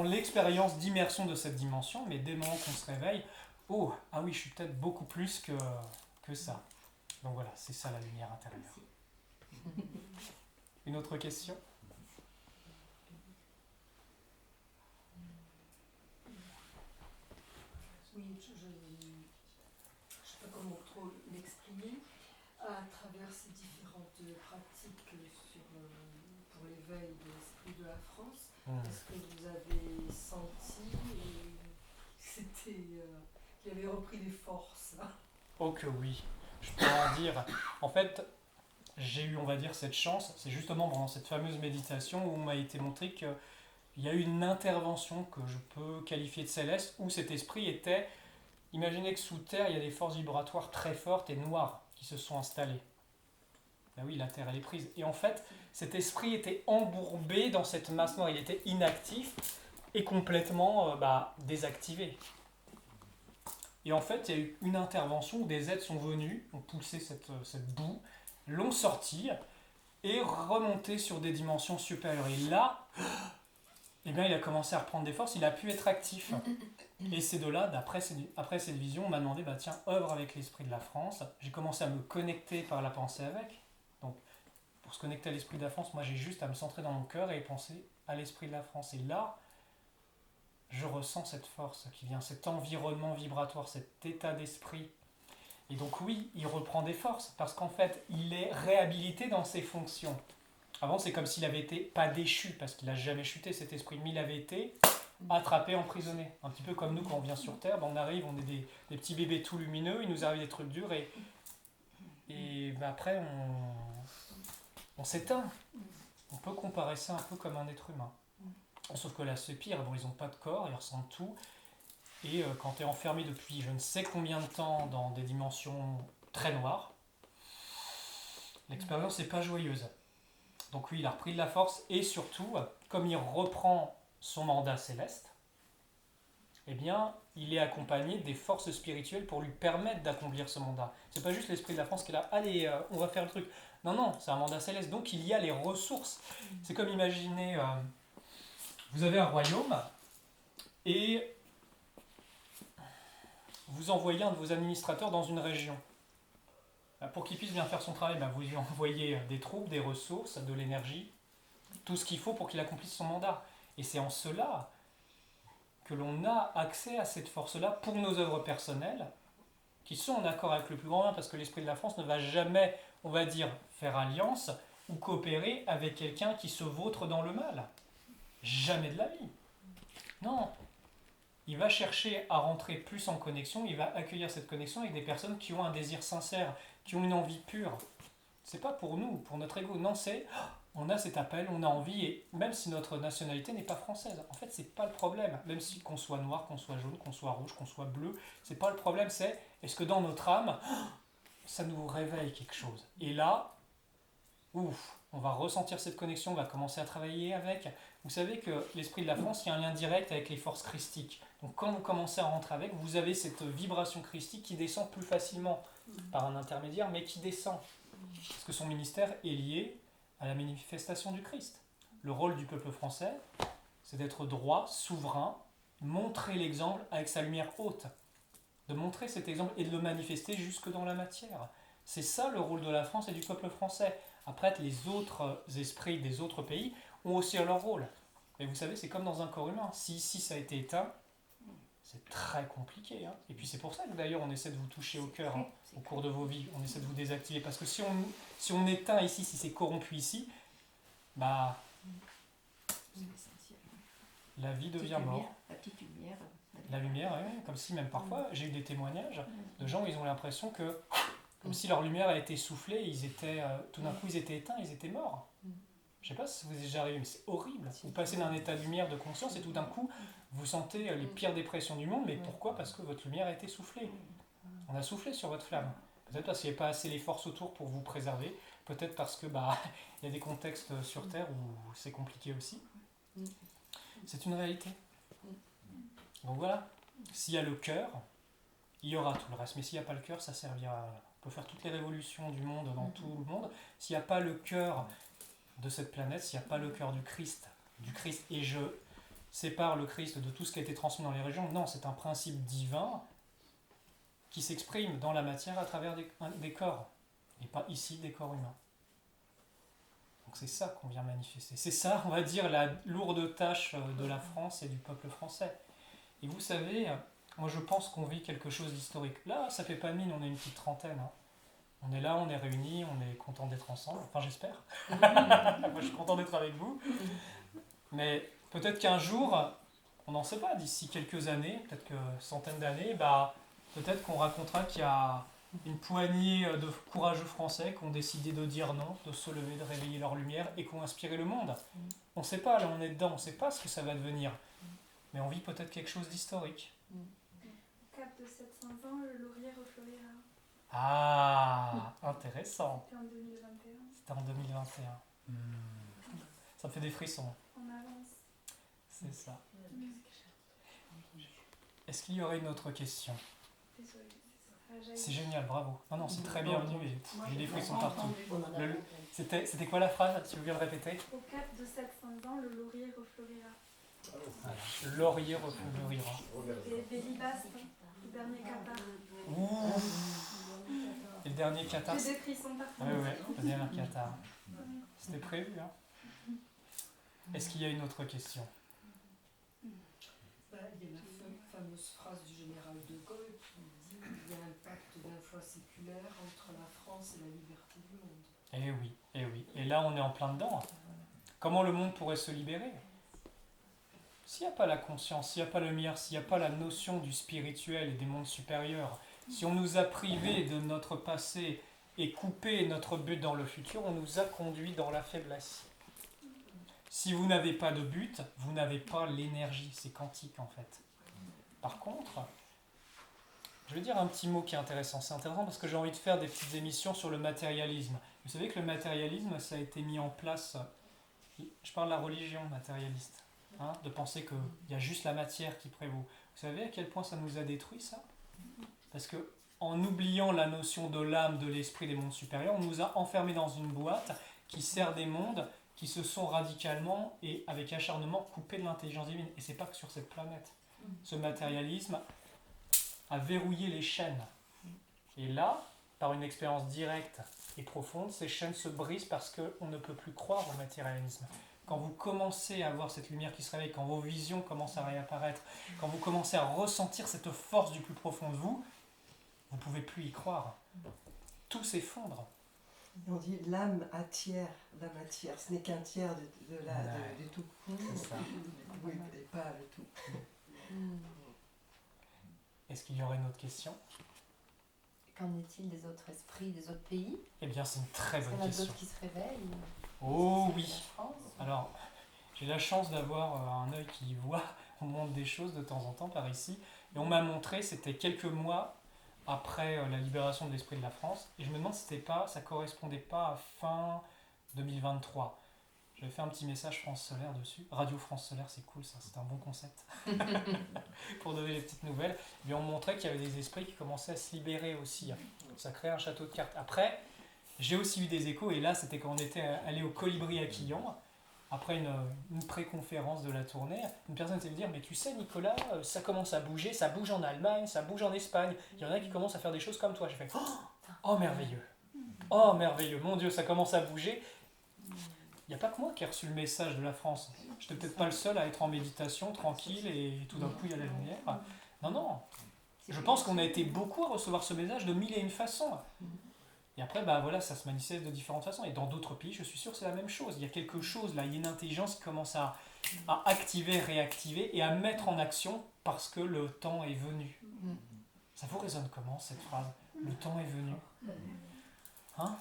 l'expérience d'immersion de cette dimension, mais dès le moment qu'on se réveille, ah oui, je suis peut-être beaucoup plus que ça. Donc voilà, c'est ça la lumière intérieure. Une autre question ?
Oui, je ne sais pas comment trop l'exprimer. À travers ces différentes pratiques pour l'éveil de l'esprit de la France, est-ce que vous avez senti qu'il avait repris des forces ?
Oh que oui, je peux en dire. En fait, j'ai eu, on va dire, cette chance, c'est justement pendant cette fameuse méditation où on m'a été montré qu'il y a eu une intervention que je peux qualifier de céleste, où cet esprit était, imaginez que sous terre, il y a des forces vibratoires très fortes et noires qui se sont installées. Ben oui, la terre, elle est prise. Et en fait, cet esprit était embourbé dans cette masse noire, il était inactif et complètement désactivé. Et en fait, il y a eu une intervention où des êtres sont venus, ont poussé cette boue, l'ont sortie et remonté sur des dimensions supérieures. Et là, il a commencé à reprendre des forces, il a pu être actif. Et c'est de là, après cette vision, on m'a demandé, tiens, œuvre avec l'esprit de la France. J'ai commencé à me connecter par la pensée avec. Donc, pour se connecter à l'esprit de la France, moi j'ai juste à me centrer dans mon cœur et penser à l'esprit de la France. Et là, je ressens cette force qui vient, cet environnement vibratoire, cet état d'esprit. Et donc oui, il reprend des forces, parce qu'en fait, il est réhabilité dans ses fonctions. Avant, c'est comme s'il avait été, pas déchu, parce qu'il n'a jamais chuté cet esprit, mais il avait été attrapé, emprisonné. Un petit peu comme nous, quand on vient sur Terre, on arrive, on est des petits bébés tout lumineux, il nous arrive des trucs durs, et après, on s'éteint. On peut comparer ça un peu comme un être humain. Sauf que là, c'est pire, ils n'ont pas de corps, ils ressentent tout. Et quand tu es enfermé depuis je ne sais combien de temps dans des dimensions très noires, l'expérience n'est pas joyeuse. Donc oui, il a repris de la force et surtout, comme il reprend son mandat céleste, eh bien, il est accompagné des forces spirituelles pour lui permettre d'accomplir ce mandat. C'est pas juste l'esprit de la France qui est là, allez, on va faire le truc. Non, c'est un mandat céleste, donc il y a les ressources. C'est comme imaginer, vous avez un royaume et vous envoyez un de vos administrateurs dans une région. Pour qu'il puisse bien faire son travail, vous lui envoyez des troupes, des ressources, de l'énergie, tout ce qu'il faut pour qu'il accomplisse son mandat. Et c'est en cela que l'on a accès à cette force-là pour nos œuvres personnelles, qui sont en accord avec le plus grand bien, parce que l'Esprit de la France ne va jamais, on va dire, faire alliance ou coopérer avec quelqu'un qui se vautre dans le mal. Jamais de la vie. Non. Il va chercher à rentrer plus en connexion, il va accueillir cette connexion avec des personnes qui ont un désir sincère, qui ont une envie pure. C'est pas pour nous, pour notre ego. Non, c'est on a cet appel, on a envie, et même si notre nationalité n'est pas française, en fait, c'est pas le problème. Même si qu'on soit noir, qu'on soit jaune, qu'on soit rouge, qu'on soit bleu, c'est pas le problème, c'est est-ce que dans notre âme, ça nous réveille quelque chose. Et là, ouf, on va ressentir cette connexion, on va commencer à travailler avec. Vous savez que l'Esprit de la France, il y a un lien direct avec les forces christiques. Donc quand vous commencez à rentrer avec, vous avez cette vibration christique qui descend plus facilement par un intermédiaire, mais qui descend. Parce que son ministère est lié à la manifestation du Christ. Le rôle du peuple français, c'est d'être droit, souverain, montrer l'exemple avec sa lumière haute. De montrer cet exemple et de le manifester jusque dans la matière. C'est ça le rôle de la France et du peuple français. Après, les autres esprits des autres pays ont aussi leur rôle. Mais vous savez, c'est comme dans un corps humain. Si ici ça a été éteint, c'est très compliqué. Et puis c'est pour ça que d'ailleurs on essaie de vous toucher au cœur au cours de vos vies. On essaie de vous désactiver. Parce que si on éteint ici, si c'est corrompu ici, la vie devient mort.
La petite lumière.
La lumière, oui, comme si même parfois, j'ai eu des témoignages de gens où ils ont l'impression que, comme si leur lumière a été soufflée, ils étaient, tout d'un coup ils étaient éteints, ils étaient morts. Je ne sais pas si vous êtes déjà arrivé, mais c'est horrible. Vous passez d'un état de lumière, de conscience, et tout d'un coup, vous sentez les pires dépressions du monde. Mais pourquoi ? Parce que votre lumière a été soufflée. On a soufflé sur votre flamme. Peut-être parce qu'il n'y a pas assez les forces autour pour vous préserver. Peut-être parce que il y a des contextes sur Terre où c'est compliqué aussi. C'est une réalité. Donc voilà, s'il y a le cœur, il y aura tout le reste. Mais s'il n'y a pas le cœur, ça servira à rien. On peut faire toutes les révolutions du monde dans tout le monde. S'il n'y a pas le cœur de cette planète, s'il n'y a pas le cœur du Christ, et je sépare le Christ de tout ce qui a été transmis dans les régions, non, c'est un principe divin qui s'exprime dans la matière à travers des corps, et pas ici des corps humains. Donc c'est ça qu'on vient manifester. C'est ça, on va dire, la lourde tâche de la France et du peuple français. Et vous savez, moi je pense qu'on vit quelque chose d'historique. Là, ça fait pas de mine, on est une petite trentaine. On est là, on est réunis, on est content d'être ensemble. Enfin, j'espère. Moi, je suis content d'être avec vous. Mais peut-être qu'un jour, on n'en sait pas, d'ici quelques années, peut-être que centaines d'années, peut-être qu'on racontera qu'il y a une poignée de courageux Français qui ont décidé de dire non, de se lever, de réveiller leur lumière et qui ont inspiré le monde. On ne sait pas, là on est dedans, on ne sait pas ce que ça va devenir. Mais on vit peut-être quelque chose d'historique.
Au cap de 700 ans, le laurier refleurira.
Ah, intéressant.
C'était en 2021.
C'était en 2021. Ça me fait des frissons.
On avance.
C'est ça. Est-ce qu'il y aurait une autre question ?
Désolée.
C'est génial, bravo. Non, c'est très bienvenu. J'ai des frissons partout. C'était quoi la phrase, si vous voulez le répéter ?
Au cap de 700 ans, le laurier refleurira.
Voilà. Le laurier refleurira.
Et Bélibaste, le dernier Qatar.
Ouh. Et le dernier Qatar.
J'ai des frissons partout.
Oui, le dernier Qatar. C'était prévu, Est-ce qu'il y a une autre question ?
Il y a la fameuse phrase du général de Gaulle qui dit qu'il y a un pacte d'infraséculaire entre la France et la liberté du monde.
Eh oui. Et là, on est en plein dedans. Comment le monde pourrait se libérer ? S'il n'y a pas la conscience, s'il n'y a pas le lumière, s'il n'y a pas la notion du spirituel et des mondes supérieurs, si on nous a privés de notre passé et coupé notre but dans le futur, on nous a conduits dans la faiblesse. Si vous n'avez pas de but, vous n'avez pas l'énergie, c'est quantique en fait. Par contre, je vais dire un petit mot qui est intéressant. C'est intéressant parce que j'ai envie de faire des petites émissions sur le matérialisme. Vous savez que le matérialisme, ça a été mis en place, je parle de la religion matérialiste, de penser qu'il y a juste la matière qui prévaut. Vous savez à quel point ça nous a détruit ça ? Parce que en oubliant la notion de l'âme, de l'esprit, des mondes supérieurs, on nous a enfermés dans une boîte qui sert des mondes qui se sont radicalement et avec acharnement coupés de l'intelligence divine. Et c'est pas que sur cette planète. Ce matérialisme a verrouillé les chaînes. Et là, par une expérience directe et profonde, ces chaînes se brisent parce qu'on ne peut plus croire au matérialisme. Quand vous commencez à voir cette lumière qui se réveille, quand vos visions commencent à réapparaître, quand vous commencez à ressentir cette force du plus profond de vous, vous ne pouvez plus y croire. Tout s'effondre.
On dit l'âme attire la matière, ce n'est qu'un tiers du tout.
C'est ça.
Oui, et pas le tout.
Est-ce qu'il y aurait une autre question?
Qu'en est-il des autres esprits, des autres pays?
Eh bien, c'est une très
Est-ce
bonne
qu'il y en a
question.
d'autres qui se réveillent?
Oh
C'est
oui.
la France?
Alors, j'ai la chance d'avoir un œil qui voit au monde des choses de temps en temps par ici. Et on m'a montré, c'était quelques mois après la libération de l'esprit de la France. Et je me demande si ça correspondait pas à fin 2023. J'avais fait un petit message France Solaire dessus. Radio France Solaire, c'est cool ça, c'est un bon concept. Pour donner les petites nouvelles. Et on montrait qu'il y avait des esprits qui commençaient à se libérer aussi. Ça créait un château de cartes. Après, j'ai aussi eu des échos, et là c'était quand on était allé au Colibri à Quillon, après une pré-conférence de la tournée, une personne s'est dit dire, mais tu sais Nicolas, ça commence à bouger, ça bouge en Allemagne, ça bouge en Espagne, il y en a qui commencent à faire des choses comme toi. J'ai fait, oh merveilleux, oh merveilleux, mon Dieu, ça commence à bouger. Il n'y a pas que moi qui ai reçu le message de la France. Je n'étais peut-être pas le seul à être en méditation, tranquille, et tout d'un coup il y a la lumière. Non, non, je pense qu'on a été beaucoup à recevoir ce message de mille et une façons. Et après, voilà, ça se manifeste de différentes façons. Et dans d'autres pays, je suis sûr que c'est la même chose. Il y a quelque chose là, il y a une intelligence qui commence à activer, réactiver et à mettre en action parce que le temps est venu. Ça vous résonne comment cette phrase? Le temps est venu. Hein?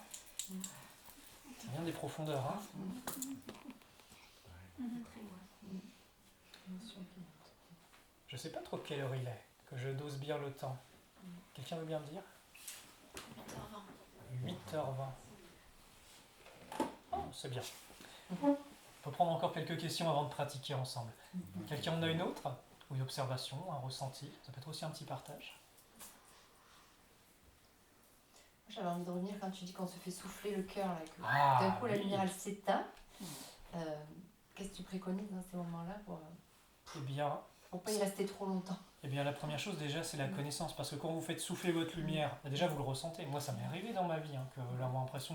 Ça vient des profondeurs, hein? Je sais pas trop quelle heure il est, que je dose bien le temps. Quelqu'un veut bien me dire? 8h20. Oh, c'est bien. On peut prendre encore quelques questions avant de pratiquer ensemble. Quelqu'un en a une autre? Ou une observation, un ressenti? Ça peut être aussi un petit partage.
J'avais envie de revenir quand tu dis qu'on se fait souffler le cœur, là, que
Ah,
d'un coup la
oui.
lumière elle s'éteint. Qu'est-ce que tu préconises dans ces moments-là pour pas y rester trop longtemps?
Eh bien, la première chose déjà, c'est la connaissance. Parce que quand vous faites souffler votre lumière, déjà vous le ressentez. Moi, ça m'est arrivé dans ma vie, que d'avoir l'impression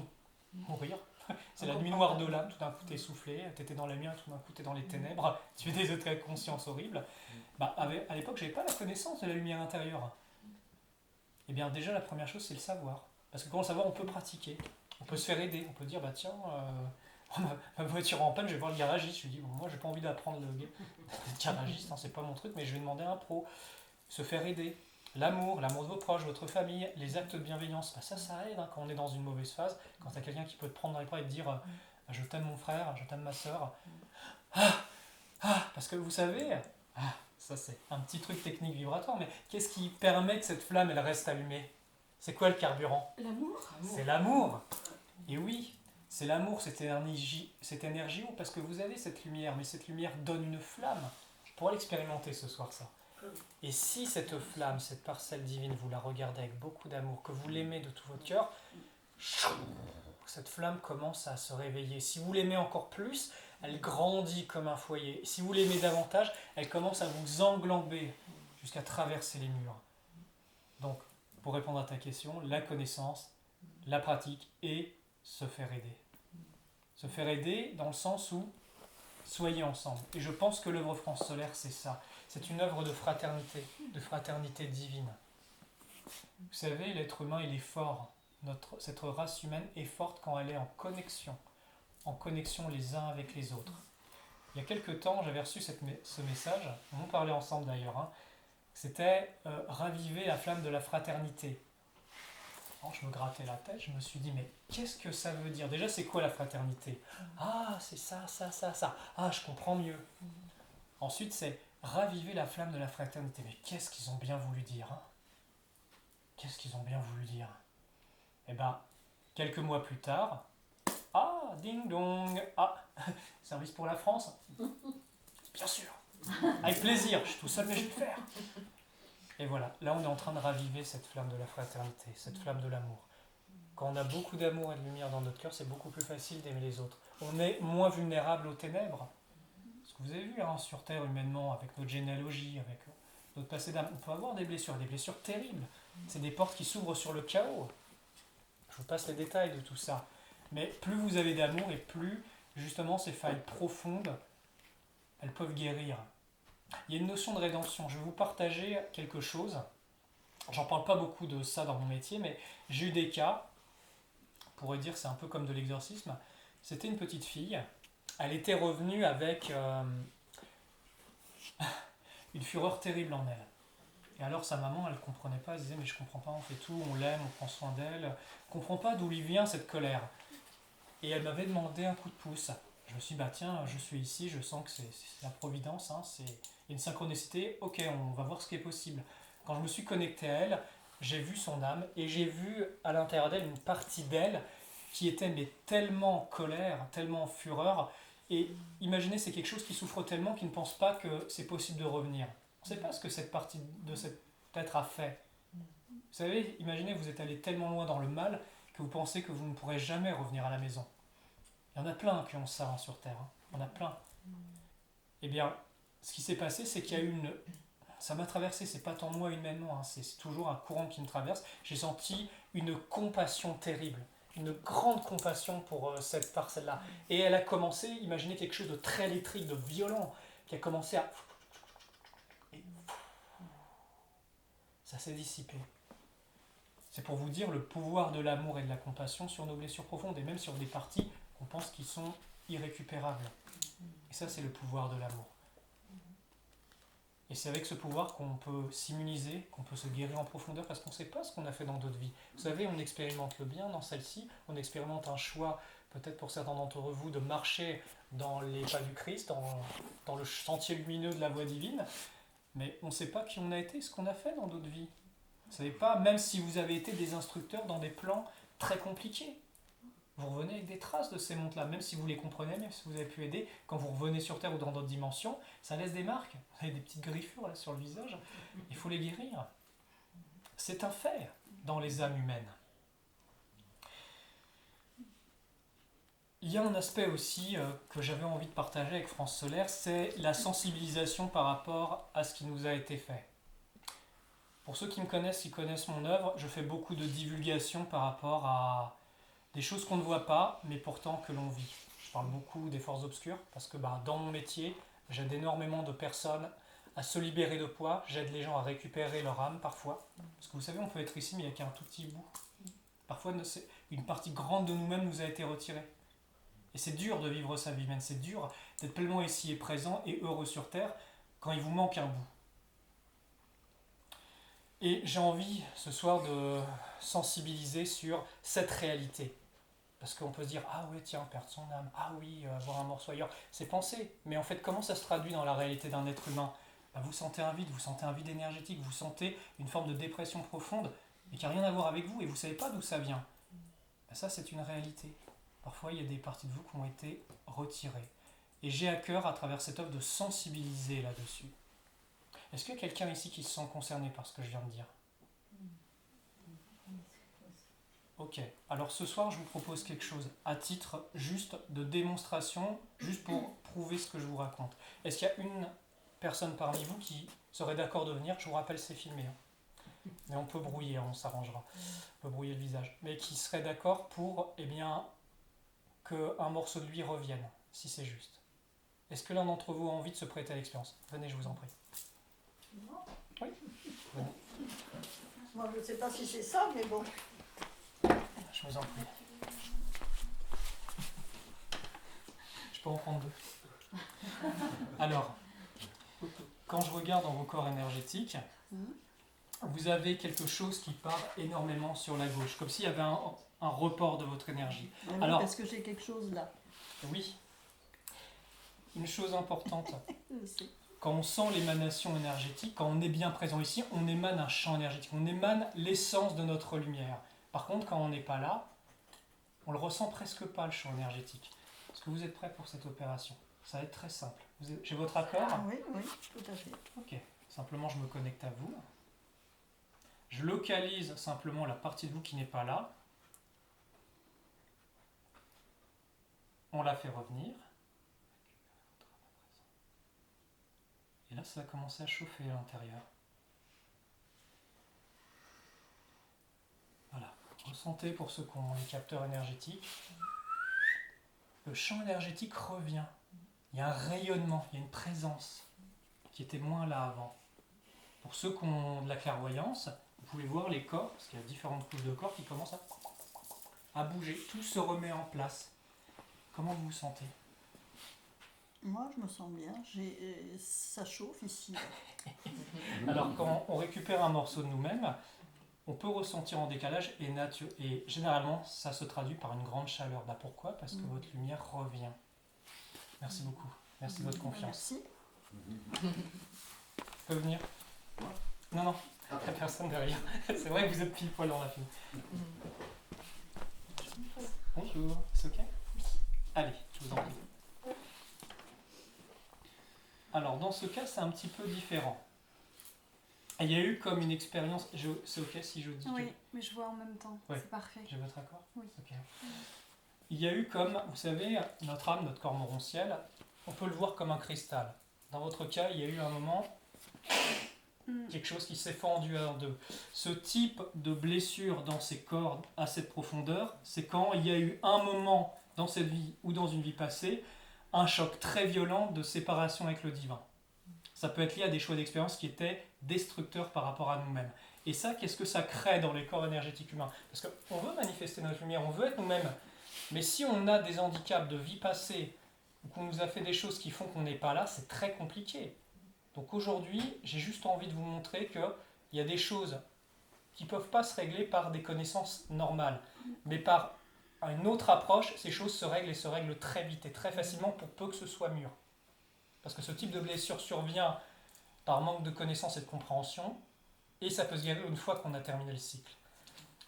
de mourir. C'est la nuit noire de l'âme, tout d'un coup t'es soufflé, t'étais dans la lumière, tout d'un coup t'es dans les ténèbres, tu fais des états de conscience horribles. À l'époque, j'avais pas la connaissance de la lumière intérieure. Eh bien, déjà, la première chose, c'est le savoir. Parce que quand on le savoir, on peut pratiquer. On peut se faire aider. On peut dire, tiens, ma voiture est en panne, je vais voir le garagiste. Je lui dis, moi, j'ai pas envie d'apprendre le garagiste, c'est pas mon truc, mais je vais demander à un pro. Se faire aider. L'amour de vos proches, votre famille, les actes de bienveillance, ça aide quand on est dans une mauvaise phase, quand tu as quelqu'un qui peut te prendre dans les bras et te dire je t'aime mon frère, je t'aime ma soeur. Parce que vous savez, ça c'est un petit truc technique vibratoire, mais qu'est-ce qui permet que cette flamme elle reste allumée? C'est quoi le carburant?
L'amour.
C'est l'amour. Et oui, c'est l'amour, cette énergie, parce que vous avez cette lumière, mais cette lumière donne une flamme. Je pourrais l'expérimenter ce soir, ça. Et si cette flamme, cette parcelle divine, vous la regardez avec beaucoup d'amour, que vous l'aimez de tout votre cœur, cette flamme commence à se réveiller. Si vous l'aimez encore plus, elle grandit comme un foyer. Si vous l'aimez davantage, elle commence à vous englamber jusqu'à traverser les murs. Donc, pour répondre à ta question, la connaissance, la pratique et se faire aider. Se faire aider dans le sens où soyez ensemble. Et je pense que l'œuvre France Solaire, c'est ça. C'est une œuvre de fraternité divine. Vous savez, l'être humain, il est fort. Cette race humaine est forte quand elle est en connexion les uns avec les autres. Il y a quelque temps, j'avais reçu ce message, on en parlait ensemble d'ailleurs, c'était raviver la flamme de la fraternité. Alors, je me grattais la tête, je me suis dit, mais qu'est-ce que ça veut dire? Déjà, c'est quoi la fraternité? Ah, c'est ça. Ah, je comprends mieux. Ensuite, c'est raviver la flamme de la fraternité. Mais qu'est-ce qu'ils ont bien voulu dire? Qu'est-ce qu'ils ont bien voulu dire? Eh bien, quelques mois plus tard, ding dong, service pour la France? Bien sûr, avec plaisir, je suis tout seul mais je vais le faire. Et voilà, là on est en train de raviver cette flamme de la fraternité, cette flamme de l'amour. Quand on a beaucoup d'amour et de lumière dans notre cœur, c'est beaucoup plus facile d'aimer les autres. On est moins vulnérable aux ténèbres. Parce que vous avez vu sur Terre, humainement, avec notre généalogie, avec notre passé d'âme, on peut avoir des blessures terribles. C'est des portes qui s'ouvrent sur le chaos.
Je vous passe les détails de tout ça. Mais plus vous avez d'amour et plus, justement, ces failles profondes, elles peuvent guérir. Il y a une notion de rédemption. Je vais vous partager quelque chose. J'en parle pas beaucoup de ça dans mon métier, mais j'ai eu des cas, on pourrait dire c'est un peu comme de l'exorcisme. C'était une petite fille. Elle était revenue avec une fureur terrible en elle. Et alors sa maman, elle ne comprenait pas, elle disait mais je comprends pas, on fait tout, on l'aime, on prend soin d'elle, je comprends pas d'où lui vient cette colère. Et elle m'avait demandé un coup de pouce. Je me suis dit bah tiens, je suis ici, je sens que c'est la providence, hein, c'est une synchronicité, ok, on va voir ce qui est possible. Quand je me suis connecté à elle, j'ai vu son âme et j'ai vu à l'intérieur d'elle une partie d'elle qui était mais tellement en colère, tellement en fureur. Et imaginez, c'est quelque chose qui souffre tellement qu'il ne pense pas que c'est possible de revenir. On ne sait pas ce que cette partie de cet être a fait. Vous savez, imaginez, vous êtes allé tellement loin dans le mal que vous pensez que vous ne pourrez jamais revenir à la maison. Il y en a plein qui ont ça hein, sur Terre. Hein. Il y en a plein. Eh bien, ce qui s'est passé, c'est qu'il y a eu une... Ça m'a traversé, c'est pas tant moi humainement, hein, c'est toujours un courant qui me traverse. J'ai senti une compassion terrible, une grande compassion pour cette parcelle-là. Et elle a commencé, imaginez quelque chose de très électrique, de violent, qui a commencé à... Et ça s'est dissipé. C'est pour vous dire le pouvoir de l'amour et de la compassion sur nos blessures profondes et même sur des parties qu'on pense qui sont irrécupérables. Et ça, c'est le pouvoir de l'amour. Et c'est avec ce pouvoir qu'on peut s'immuniser, qu'on peut se guérir en profondeur parce qu'on ne sait pas ce qu'on a fait dans d'autres vies. Vous savez, on expérimente le bien dans celle-ci, on expérimente un choix, peut-être pour certains d'entre vous, de marcher dans les pas du Christ, dans le sentier lumineux de la voie divine, mais on ne sait pas qui on a été, ce qu'on a fait dans d'autres vies. Vous ne savez pas, même si vous avez été des instructeurs dans des plans très compliqués, vous revenez avec des traces de ces mondes-là, même si vous les comprenez, même si vous avez pu aider, quand vous revenez sur Terre ou dans d'autres dimensions, ça laisse des marques, vous avez des petites griffures là, sur le visage, il faut les guérir. C'est un fait dans les âmes humaines. Il y a un aspect aussi que j'avais envie de partager avec France Solaire, c'est la sensibilisation par rapport à ce qui nous a été fait. Pour ceux qui me connaissent, qui connaissent mon œuvre, je fais beaucoup de divulgation par rapport à des choses qu'on ne voit pas, mais pourtant que l'on vit. Je parle beaucoup des forces obscures, parce que dans mon métier, j'aide énormément de personnes à se libérer de poids, j'aide les gens à récupérer leur âme parfois. Parce que vous savez, on peut être ici, mais il n'y a qu'un tout petit bout. Parfois, une partie grande de nous-mêmes nous a été retirée. Et c'est dur de vivre sa vie humaine, c'est dur d'être pleinement ici et présent et heureux sur Terre quand il vous manque un bout. Et j'ai envie ce soir de sensibiliser sur cette réalité. Parce qu'on peut se dire, ah oui, tiens, perdre son âme, ah oui, avoir un morceau ailleurs, c'est penser. Mais en fait, comment ça se traduit dans la réalité d'un être humain ? Vous sentez un vide énergétique, vous sentez une forme de dépression profonde, mais qui n'a rien à voir avec vous, et vous ne savez pas d'où ça vient. Ça, c'est une réalité. Parfois, il y a des parties de vous qui ont été retirées. Et j'ai à cœur, à travers cette œuvre, de sensibiliser là-dessus. Est-ce qu'il y a quelqu'un ici qui se sent concerné par ce que je viens de dire ? Ok, alors ce soir je vous propose quelque chose à titre juste de démonstration, juste pour prouver ce que je vous raconte. Est-ce qu'il y a une personne parmi vous qui serait d'accord de venir ? Je vous rappelle, c'est filmé. Hein. Mais on peut brouiller, on s'arrangera. On peut brouiller le visage. Mais qui serait d'accord pour qu'un morceau de lui revienne, si c'est juste. Est-ce que l'un d'entre vous a envie de se prêter à l'expérience ? Venez, je vous en prie.
Non.
Oui. Venez.
Moi, je ne sais pas si c'est ça, mais bon.
Je vous en prie. Je peux en prendre deux. Alors, quand je regarde dans vos corps énergétiques, vous avez quelque chose qui part énormément sur la gauche, comme s'il y avait un report de votre énergie.
Oui,
alors,
parce que j'ai quelque chose là.
Oui. Une chose importante. Quand on sent l'émanation énergétique, quand on est bien présent ici, on émane un champ énergétique, on émane l'essence de notre lumière. Par contre, quand on n'est pas là, on ne le ressent presque pas, le champ énergétique. Est-ce que vous êtes prêts pour cette opération ? Ça va être très simple. J'ai votre accord ?
Oui, tout à fait.
Ok. Simplement, je me connecte à vous. Je localise simplement la partie de vous qui n'est pas là. On la fait revenir. Et là, ça va commencer à chauffer à l'intérieur. Voilà. Ressentez pour ceux qui ont les capteurs énergétiques. Le champ énergétique revient. Il y a un rayonnement, il y a une présence qui était moins là avant. Pour ceux qui ont de la clairvoyance, vous pouvez voir les corps, parce qu'il y a différentes couches de corps qui commencent à bouger. Tout se remet en place. Comment vous vous sentez?
Moi, je me sens bien. Ça chauffe ici.
Alors, quand on récupère un morceau de nous-mêmes, on peut ressentir en décalage et généralement, ça se traduit par une grande chaleur. Bah, pourquoi? Parce que votre lumière revient. Merci beaucoup. Merci de votre confiance.
Merci.
Je peux venir? Non, non, il n'y a personne derrière. C'est vrai que vous êtes pile poil dans la file. Bonjour, c'est ok? Allez, je vous en prie. Alors, dans ce cas, c'est un petit peu différent. Il y a eu comme une expérience... C'est ok si je dis
Oui, mais je vois en même temps.
Ouais.
C'est parfait.
J'ai votre accord?
Oui.
Ok. Il y a eu comme, vous savez, notre âme, notre corps morontiel, on peut le voir comme un cristal. Dans votre cas, il y a eu un moment, quelque chose qui s'est fendu en deux. Ce type de blessure dans ces corps à cette profondeur, c'est quand il y a eu un moment dans cette vie ou dans une vie passée, un choc très violent de séparation avec le divin. Ça peut être lié à des choix d'expérience qui étaient destructeurs par rapport à nous-mêmes. Et ça, qu'est-ce que ça crée dans les corps énergétiques humains? Parce qu'on veut manifester notre lumière, on veut être nous-mêmes. Mais si on a des handicaps de vie passée, ou qu'on nous a fait des choses qui font qu'on n'est pas là, c'est très compliqué. Donc aujourd'hui, j'ai juste envie de vous montrer qu'il y a des choses qui ne peuvent pas se régler par des connaissances normales. Mais par une autre approche, ces choses se règlent et se règlent très vite et très facilement pour peu que ce soit mûr. Parce que ce type de blessure survient par manque de connaissances et de compréhension, et ça peut se guérir une fois qu'on a terminé le cycle.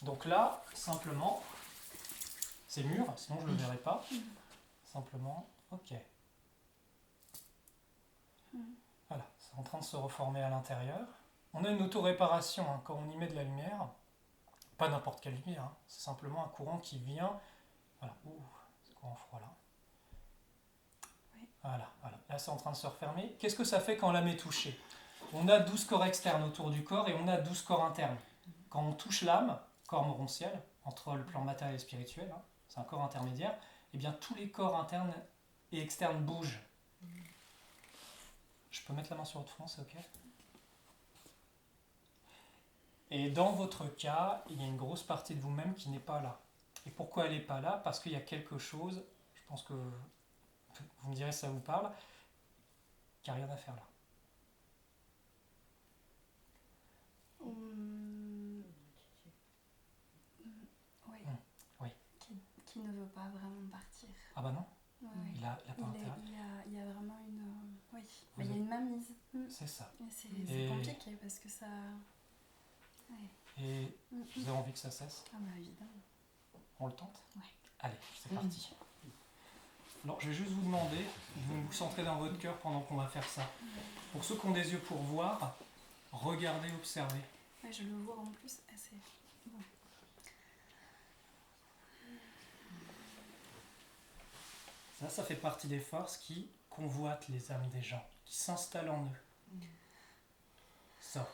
Donc là, simplement, c'est mûr, sinon je ne le verrai pas. Simplement, ok. Voilà, c'est en train de se reformer à l'intérieur. On a une auto-réparation hein, quand on y met de la lumière. Pas n'importe quelle lumière, hein. C'est simplement un courant qui vient. Voilà, ouh, ce courant froid là. Voilà, voilà. Là c'est en train de se refermer. Qu'est-ce que ça fait quand l'âme est touchée? On a 12 corps externes autour du corps et on a 12 corps internes. Quand on touche l'âme, corps morontiel, entre le plan matériel et spirituel, hein, c'est un corps intermédiaire, et bien tous les corps internes et externes bougent. Je peux mettre la main sur votre front, c'est ok? Et dans votre cas, il y a une grosse partie de vous-même qui n'est pas là. Et pourquoi elle n'est pas là? Parce qu'il y a quelque chose, je pense que vous me direz si ça vous parle, qui n'a rien à faire là.
Oui.
Oui.
Qui ne veut pas vraiment partir.
Ah bah non,
Ouais.
il a pas intérêt.
Il y a vraiment une... oui, mais il y a une mainmise.
C'est ça.
Et c'est compliqué parce que ça... Ouais.
Et vous avez envie que ça cesse?
Ah bah évidemment.
On le tente?
Ouais.
Allez, c'est parti. Alors, je vais juste vous demander de vous centrer dans votre cœur pendant qu'on va faire ça. Pour ceux qui ont des yeux pour voir, regardez, observez.
Ouais, je le vois en plus assez... Bon.
Ça fait partie des forces qui convoitent les âmes des gens, qui s'installent en eux. Ça.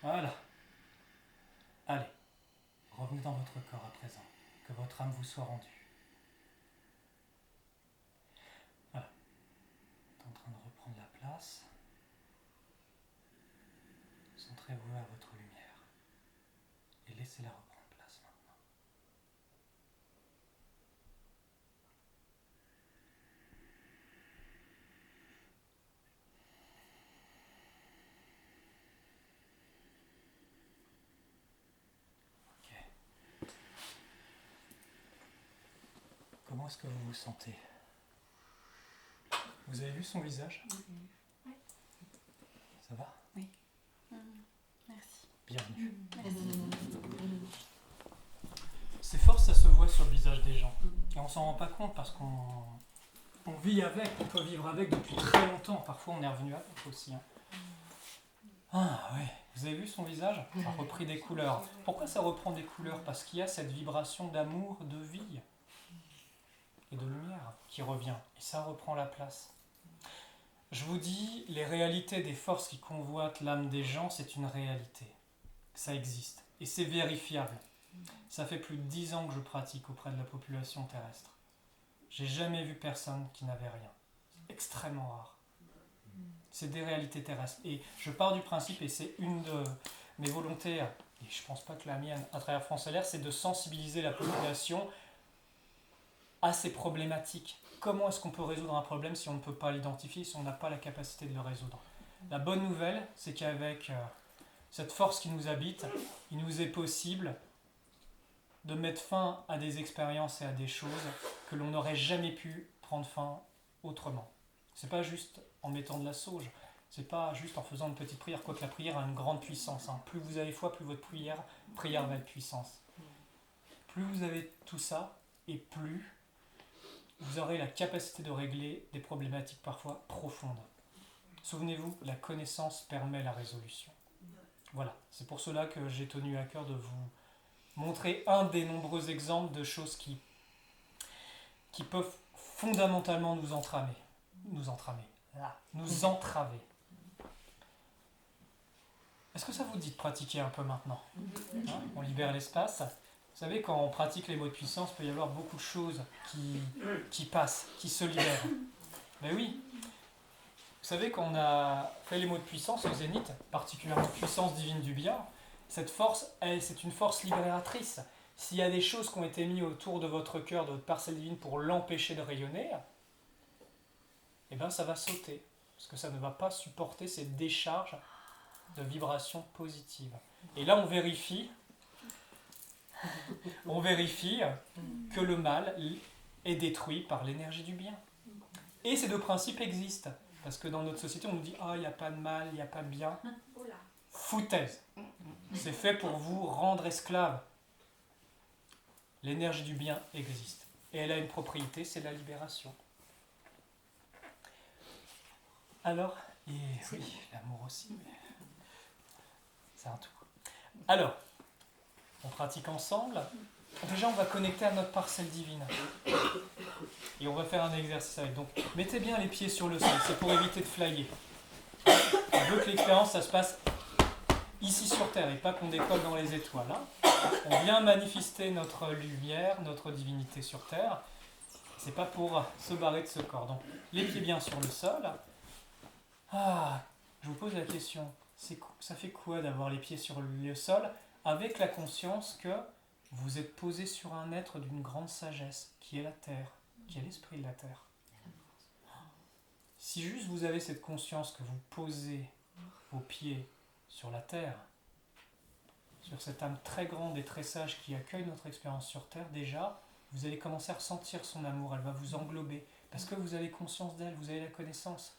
Voilà. Allez, revenez dans votre corps à présent, que votre âme vous soit rendue. Voilà. Vous êtes en train de reprendre la place. Centrez-vous à votre lumière et laissez-la reprendre place maintenant. Comment est-ce que vous vous sentez? Vous avez vu son visage?
Oui.
Ça va?
Oui. Merci.
Bienvenue.
Merci.
Ces forces, ça se voit sur le visage des gens. Et on s'en rend pas compte parce qu'on vit avec, on peut vivre avec depuis très longtemps. Parfois on est revenu avec aussi. Hein. Ah ouais, vous avez vu son visage? Ça a repris des couleurs. Pourquoi ça reprend des couleurs? Parce qu'il y a cette vibration d'amour, de vie et de lumière qui revient. Et ça reprend la place. Je vous dis, les réalités des forces qui convoitent l'âme des gens, c'est une réalité. Ça existe. Et c'est vérifiable. Ça fait plus de 10 ans que je pratique auprès de la population terrestre. J'ai jamais vu personne qui n'avait rien. C'est extrêmement rare. C'est des réalités terrestres. Et je pars du principe, et c'est une de mes volontés, et je pense pas que la mienne, à travers France Solaire, c'est de sensibiliser la population à ces problématiques. Comment est-ce qu'on peut résoudre un problème si on ne peut pas l'identifier, si on n'a pas la capacité de le résoudre? La bonne nouvelle, c'est qu'avec cette force qui nous habite, il nous est possible de mettre fin à des expériences et à des choses que l'on n'aurait jamais pu prendre fin autrement. C'est pas juste en mettant de la sauge, c'est pas juste en faisant une petite prière, quoique la prière a une grande puissance. Hein. Plus vous avez foi, plus votre prière va être puissance. Plus vous avez tout ça, et plus vous aurez la capacité de régler des problématiques parfois profondes. Souvenez-vous, la connaissance permet la résolution. Voilà, c'est pour cela que j'ai tenu à cœur de vous montrer un des nombreux exemples de choses qui peuvent fondamentalement nous entraver. Est-ce que ça vous dit de pratiquer un peu maintenant? Hein, on libère l'espace. Vous savez, quand on pratique les mots de puissance, il peut y avoir beaucoup de choses qui passent, qui se libèrent. Ben oui. Vous savez, quand on a fait les mots de puissance au zénith, particulièrement puissance divine du bien, cette force, c'est une force libératrice. S'il y a des choses qui ont été mises autour de votre cœur, de votre parcelle divine, pour l'empêcher de rayonner, eh bien ça va sauter. Parce que ça ne va pas supporter ces décharges de vibrations positives. Et là, on vérifie que le mal est détruit par l'énergie du bien. Et ces deux principes existent. Parce que dans notre société, on nous dit « Ah, il n'y a pas de mal, il n'y a pas de bien. » Foutaise. C'est fait pour vous rendre esclave. L'énergie du bien existe. Et elle a une propriété, c'est la libération. Alors, et oui, l'amour aussi, mais c'est un tout. Alors, on pratique ensemble. Déjà, on va connecter à notre parcelle divine. Et on va faire un exercice avec. Donc, mettez bien les pieds sur le sol. C'est pour éviter de flyer. On veut que l'expérience, ça se passe ici sur Terre et pas qu'on décolle dans les étoiles. Hein. On vient manifester notre lumière, notre divinité sur Terre. C'est pas pour se barrer de ce corps. Donc, les pieds bien sur le sol. Ah, je vous pose la question. Ça fait quoi d'avoir les pieds sur le sol avec la conscience que vous êtes posé sur un être d'une grande sagesse, qui est la Terre, qui est l'esprit de la Terre. Si juste vous avez cette conscience que vous posez vos pieds sur la Terre, sur cette âme très grande et très sage qui accueille notre expérience sur Terre, déjà, vous allez commencer à ressentir son amour, elle va vous englober, parce que vous avez conscience d'elle, vous avez la connaissance.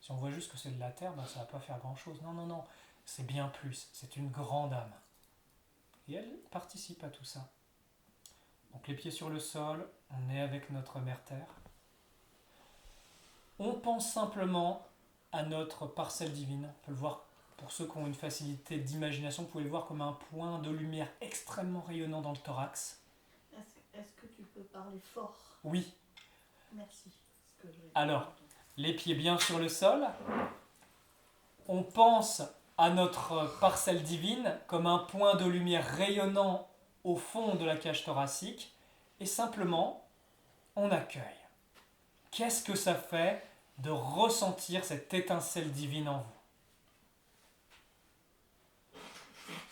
Si on voit juste que c'est de la Terre, ben ça ne va pas faire grand-chose. Non, c'est bien plus, c'est une grande âme. Et elle participe à tout ça. Donc les pieds sur le sol, on est avec notre Mère Terre. On pense simplement à notre parcelle divine. On peut le voir, pour ceux qui ont une facilité d'imagination, vous pouvez le voir comme un point de lumière extrêmement rayonnant dans le thorax.
Est-ce que tu peux parler fort?
Oui.
Merci.
Alors, les pieds bien sur le sol. On pense à notre parcelle divine comme un point de lumière rayonnant au fond de la cage thoracique et simplement on accueille. Qu'est-ce que ça fait de ressentir cette étincelle divine en vous?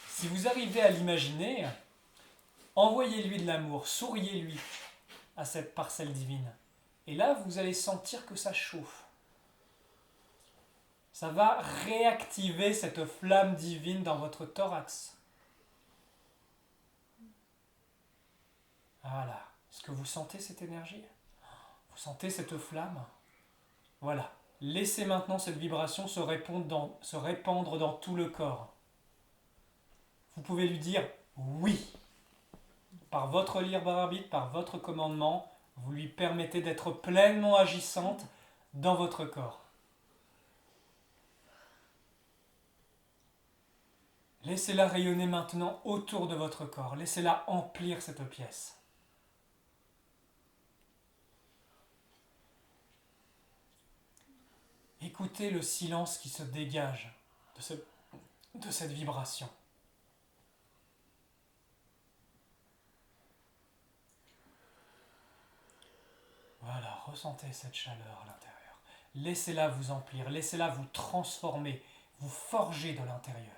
Si vous arrivez à l'imaginer, envoyez-lui de l'amour, souriez-lui à cette parcelle divine. Et là, vous allez sentir que ça chauffe. Ça va réactiver cette flamme divine dans votre thorax. Voilà. Est-ce que vous sentez cette énergie? Vous sentez cette flamme? Voilà. Laissez maintenant cette vibration se répandre dans tout le corps. Vous pouvez lui dire oui. Par votre libre arbitre, par votre commandement, vous lui permettez d'être pleinement agissante dans votre corps. Laissez-la rayonner maintenant autour de votre corps. Laissez-la emplir cette pièce. Écoutez le silence qui se dégage de cette vibration. Voilà, ressentez cette chaleur à l'intérieur. Laissez-la vous emplir, laissez-la vous transformer, vous forger de l'intérieur.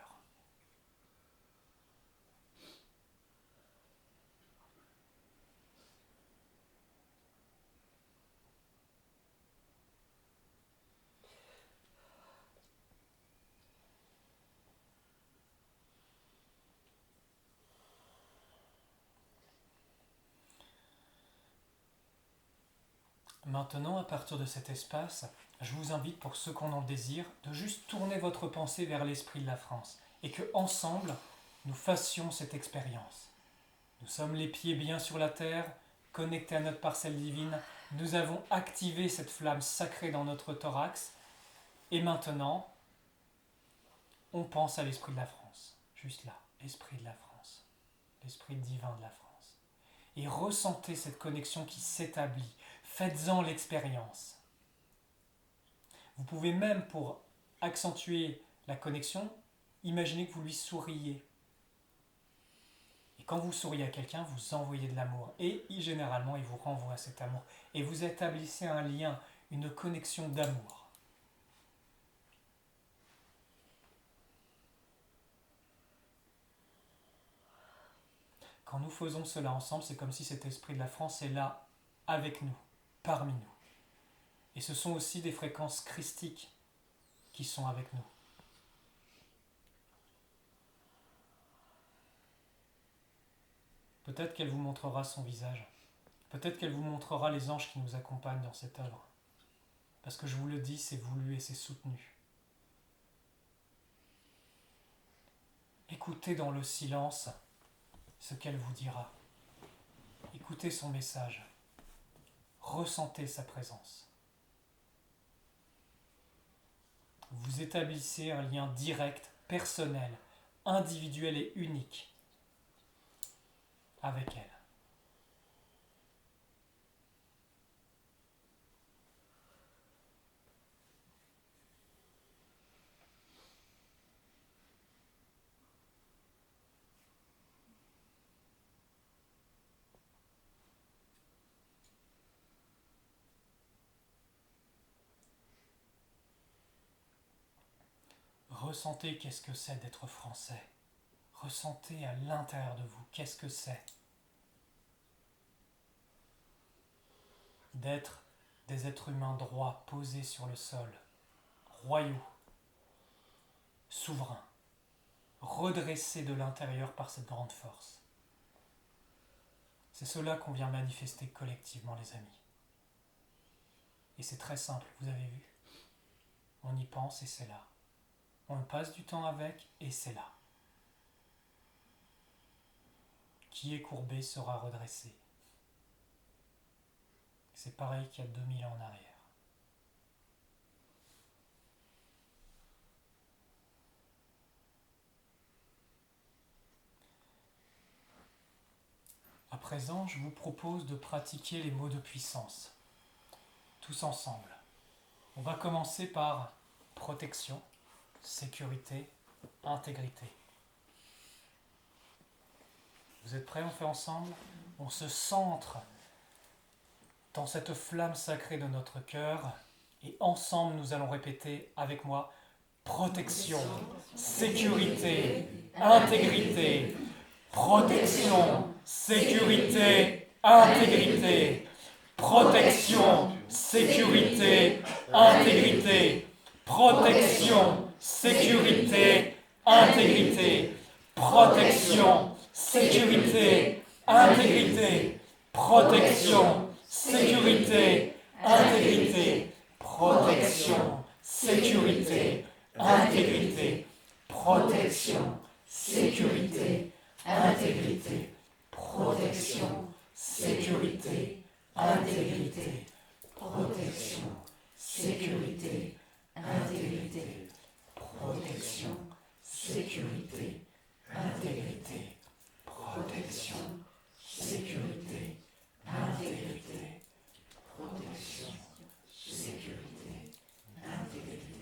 Maintenant, à partir de cet espace, je vous invite, pour ceux qu'on en désire, de juste tourner votre pensée vers l'esprit de la France et que, ensemble, nous fassions cette expérience. Nous sommes les pieds bien sur la terre, connectés à notre parcelle divine. Nous avons activé cette flamme sacrée dans notre thorax. Et maintenant, on pense à l'esprit de la France. Juste là, l'esprit de la France. L'esprit divin de la France. Et ressentez cette connexion qui s'établit. Faites-en l'expérience. Vous pouvez même, pour accentuer la connexion, imaginer que vous lui souriez. Et quand vous souriez à quelqu'un, vous envoyez de l'amour. Et généralement, il vous renvoie cet amour. Et vous établissez un lien, une connexion d'amour. Quand nous faisons cela ensemble, c'est comme si cet esprit de la France est là, avec nous, parmi nous. Et ce sont aussi des fréquences christiques qui sont avec nous. Peut-être qu'elle vous montrera son visage. Peut-être qu'elle vous montrera les anges qui nous accompagnent dans cette œuvre. Parce que je vous le dis, c'est voulu et c'est soutenu. Écoutez dans le silence ce qu'elle vous dira. Écoutez son message. Ressentez sa présence. Vous établissez un lien direct, personnel, individuel et unique avec elle. Ressentez qu'est-ce que c'est d'être français. Ressentez à l'intérieur de vous qu'est-ce que c'est d'être des êtres humains droits, posés sur le sol, royaux, souverains, redressés de l'intérieur par cette grande force. C'est cela qu'on vient manifester collectivement, les amis. Et c'est très simple, vous avez vu. On y pense et c'est là. On passe du temps avec et c'est là. Qui est courbé sera redressé. C'est pareil qu'il y a 2000 ans en arrière. À présent, je vous propose de pratiquer les mots de puissance, tous ensemble. On va commencer par protection, sécurité, intégrité. Vous êtes prêts? On fait ensemble? On se centre dans cette flamme sacrée de notre cœur et ensemble nous allons répéter avec moi: protection, sécurité, intégrité. Protection, sécurité, intégrité. Protection, sécurité, intégrité. Protection, sécurité, intégrité. Protection, sécurité, intégrité. Protection, sécurité, intégrité. Protection, sécurité, intégrité. Protection, sécurité, intégrité. Protection, sécurité, intégrité. Protection, sécurité, intégrité. Protection, sécurité, intégrité. Protection, sécurité, intégrité. Protection, sécurité, intégrité.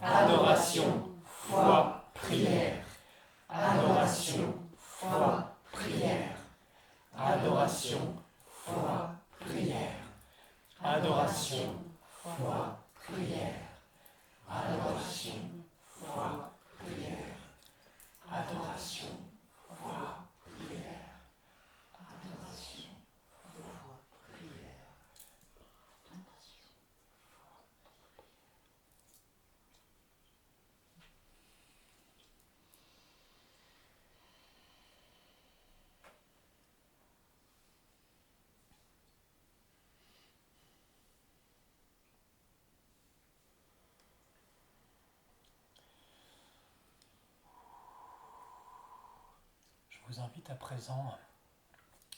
Adoration, foi, prière. Adoration, foi, prière. Adoration, foi, prière. Adoration, foi, prière. Adoration, foi, prière. Adoration, foi, prière. Adoration, foi, prière. Je vous invite à présent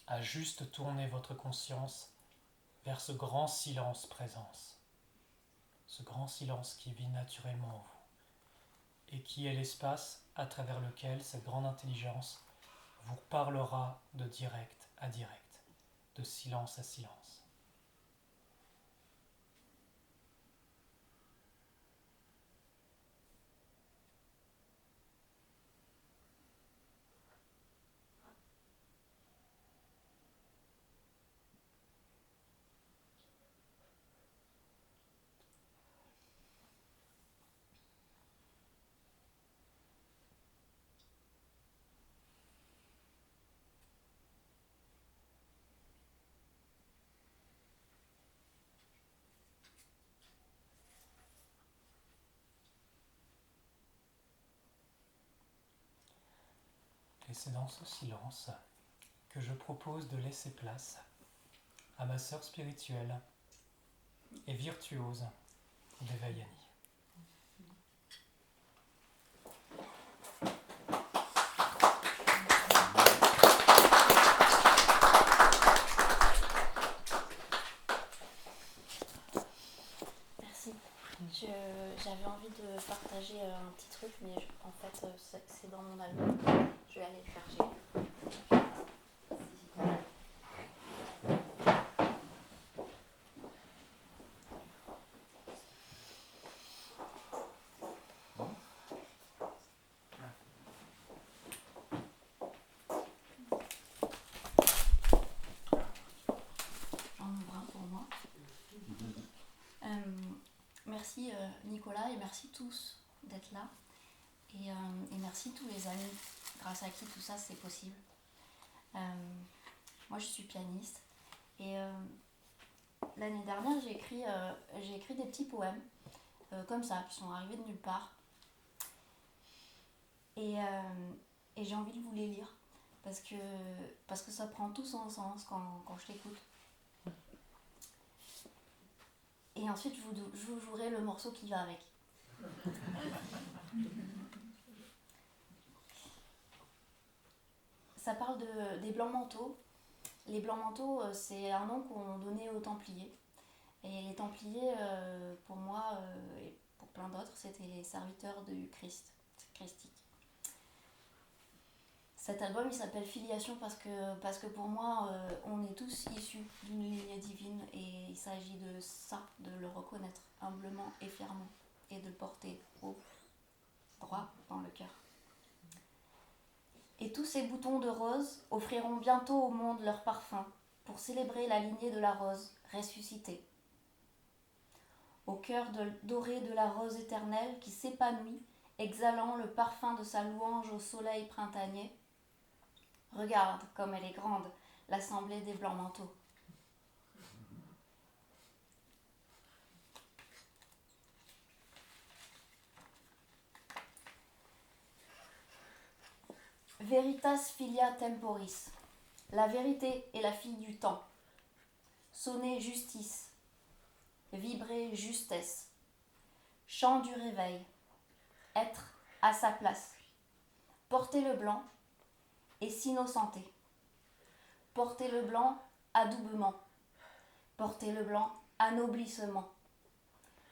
à juste tourner votre conscience vers ce grand silence présence, ce grand silence qui vit naturellement en vous et qui est l'espace à travers lequel cette grande intelligence vous parlera de direct à direct, de silence à silence. Et c'est dans ce silence que je propose de laisser place à ma sœur spirituelle et virtuose Devayani.
Merci. J'avais envie de partager un petit truc, mais en fait c'est dans mon album. Je vais aller le chercher. J'en ouvre un pour moi. Merci Nicolas et merci tous d'être là. Et merci tous les amis grâce à qui tout ça c'est possible. Moi je suis pianiste et l'année dernière j'ai écrit des petits poèmes comme ça qui sont arrivés de nulle part et j'ai envie de vous les lire parce que ça prend tout son sens quand je t'écoute. Et ensuite je vous jouerai le morceau qui va avec. Ça parle des blancs manteaux. Les blancs manteaux, c'est un nom qu'on donnait aux Templiers. Et les Templiers, pour moi et pour plein d'autres, c'était les serviteurs du Christ, christique. Cet album, il s'appelle Filiation parce que pour moi, on est tous issus d'une lignée divine et il s'agit de ça, de le reconnaître humblement et fièrement et de le porter haut, droit dans le cœur. Et tous ces boutons de rose offriront bientôt au monde leur parfum pour célébrer la lignée de la rose ressuscitée. Au cœur doré de la rose éternelle qui s'épanouit, exhalant le parfum de sa louange au soleil printanier. Regarde comme elle est grande, l'assemblée des blancs manteaux. Veritas filia temporis. La vérité est la fille du temps. Sonner justice. Vibrer justesse. Chant du réveil. Être à sa place. Porter le blanc et s'innocenter. Porter le blanc adoubement. Porter le blanc anoblissement.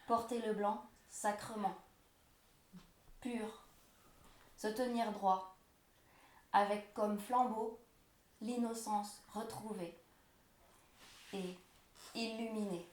Porter le blanc sacrement. Pur. Se tenir droit. Avec comme flambeau l'innocence retrouvée et illuminée.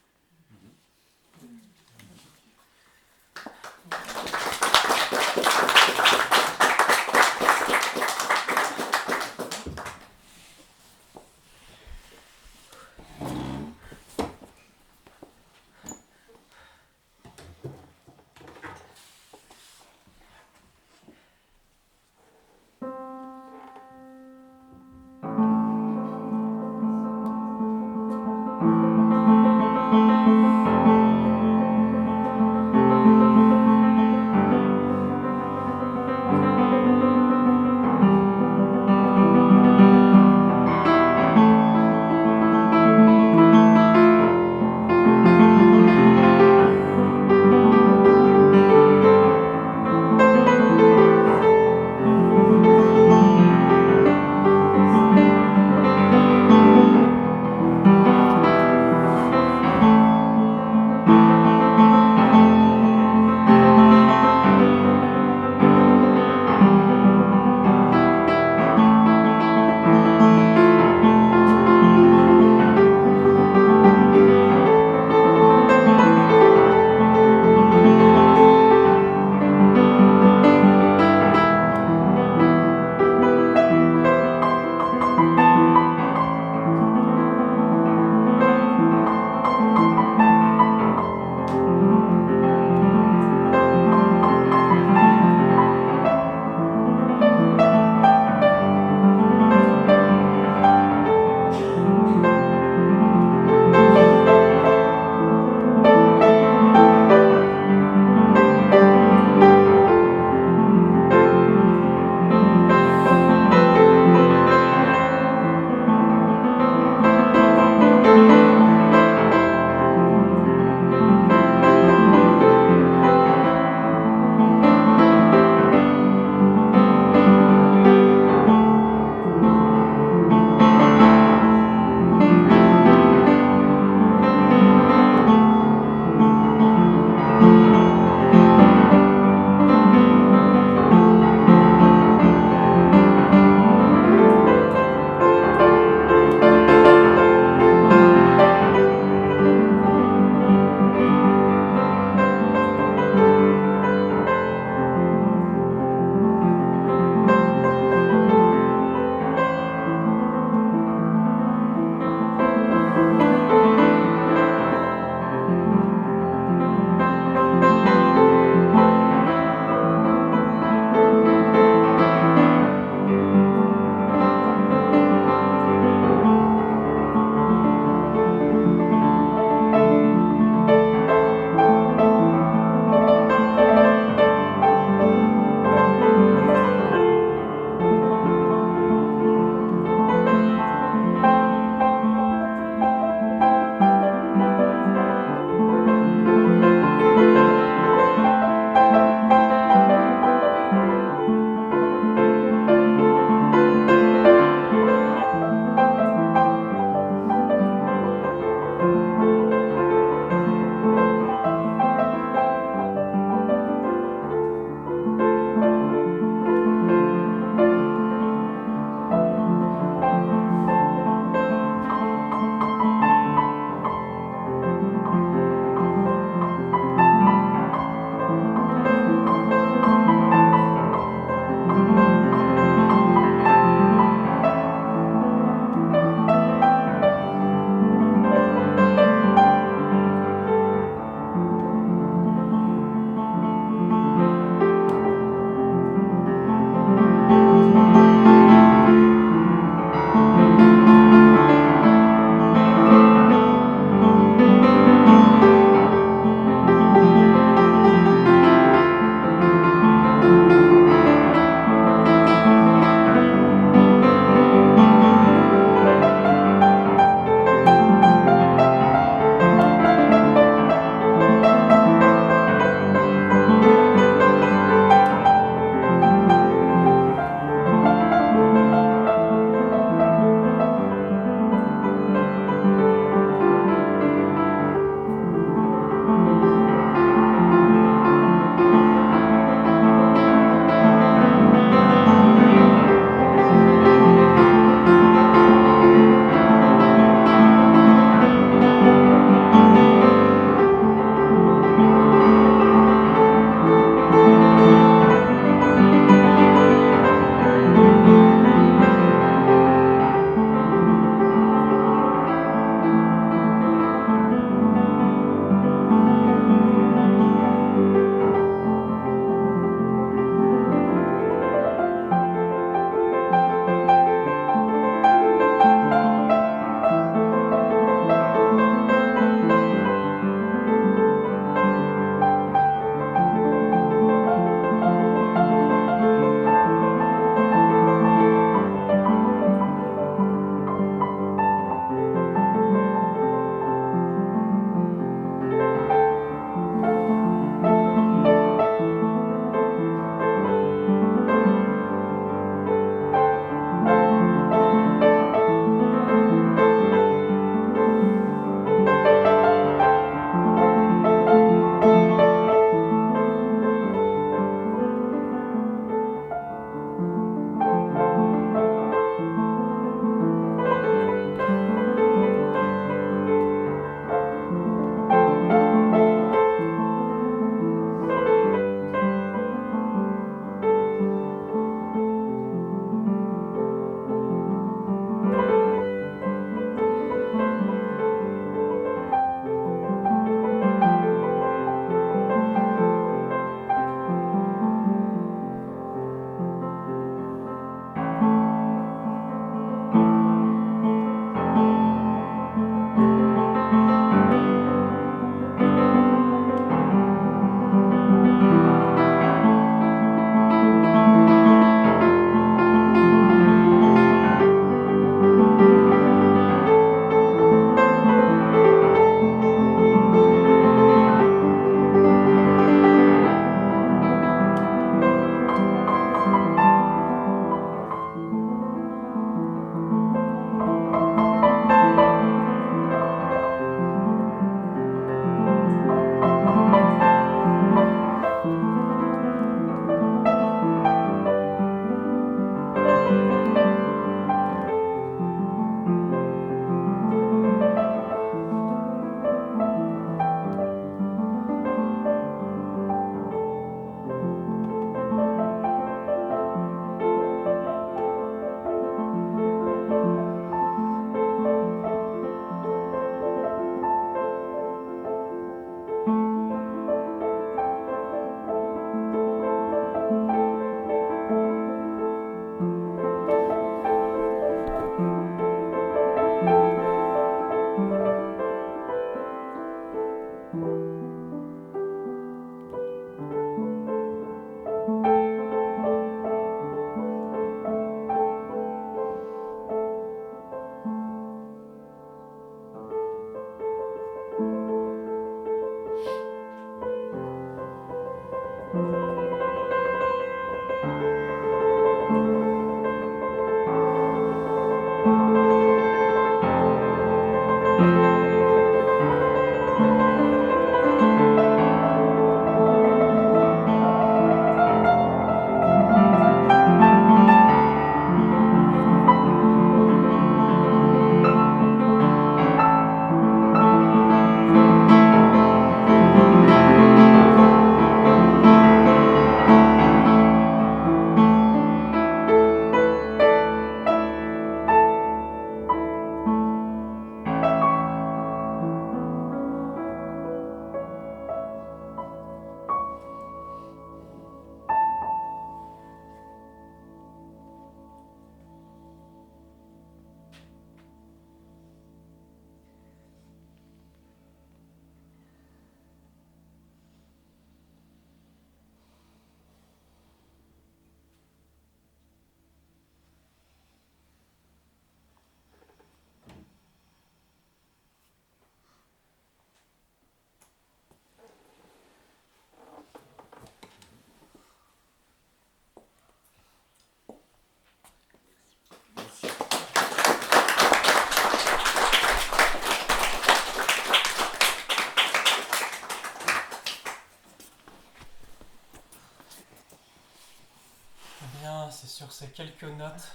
C'est sur ces quelques notes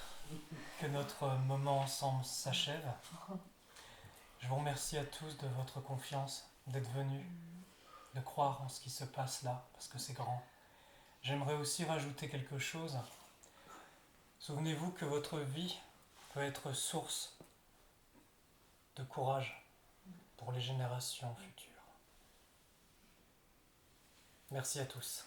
que notre moment ensemble s'achève. Je vous remercie à tous de votre confiance, d'être venus, de croire en ce qui se passe là, parce que c'est grand. J'aimerais aussi rajouter quelque chose. Souvenez-vous que votre vie peut être source de courage pour les générations futures. Merci à tous.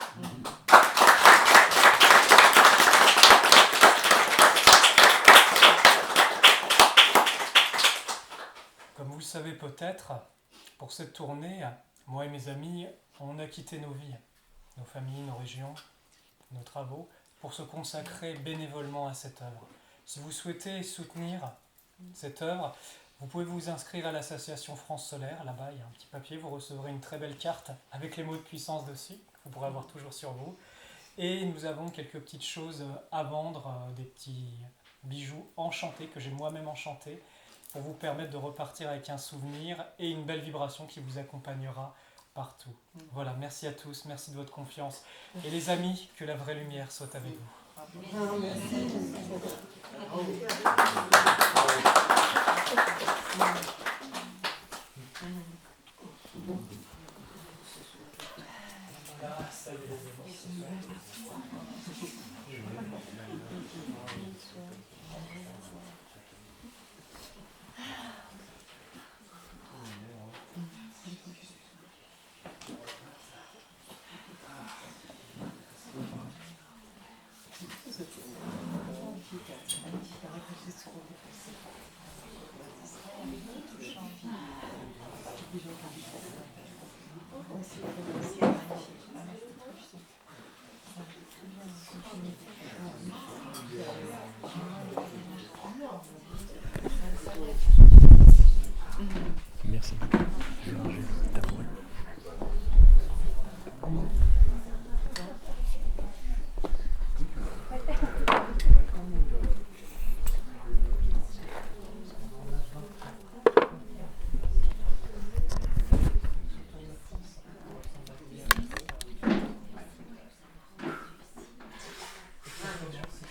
Comme vous le savez peut-être, pour cette tournée, moi et mes amis, on a quitté nos vies, nos familles, nos régions, nos travaux, pour se consacrer bénévolement à cette œuvre. Si vous souhaitez soutenir cette œuvre, vous pouvez vous inscrire à l'association France Solaire. Là-bas, il y a un petit papier, vous recevrez une très belle carte avec les mots de puissance dessus, que vous pourrez avoir toujours sur vous. Et nous avons quelques petites choses à vendre, des petits bijoux enchantés que j'ai moi-même enchantés, pour vous permettre de repartir avec un souvenir et une belle vibration qui vous accompagnera partout. Voilà, merci à tous, merci de votre confiance. Et les amis, que la vraie lumière soit avec vous.
Merci. Je vais ranger le tabouret.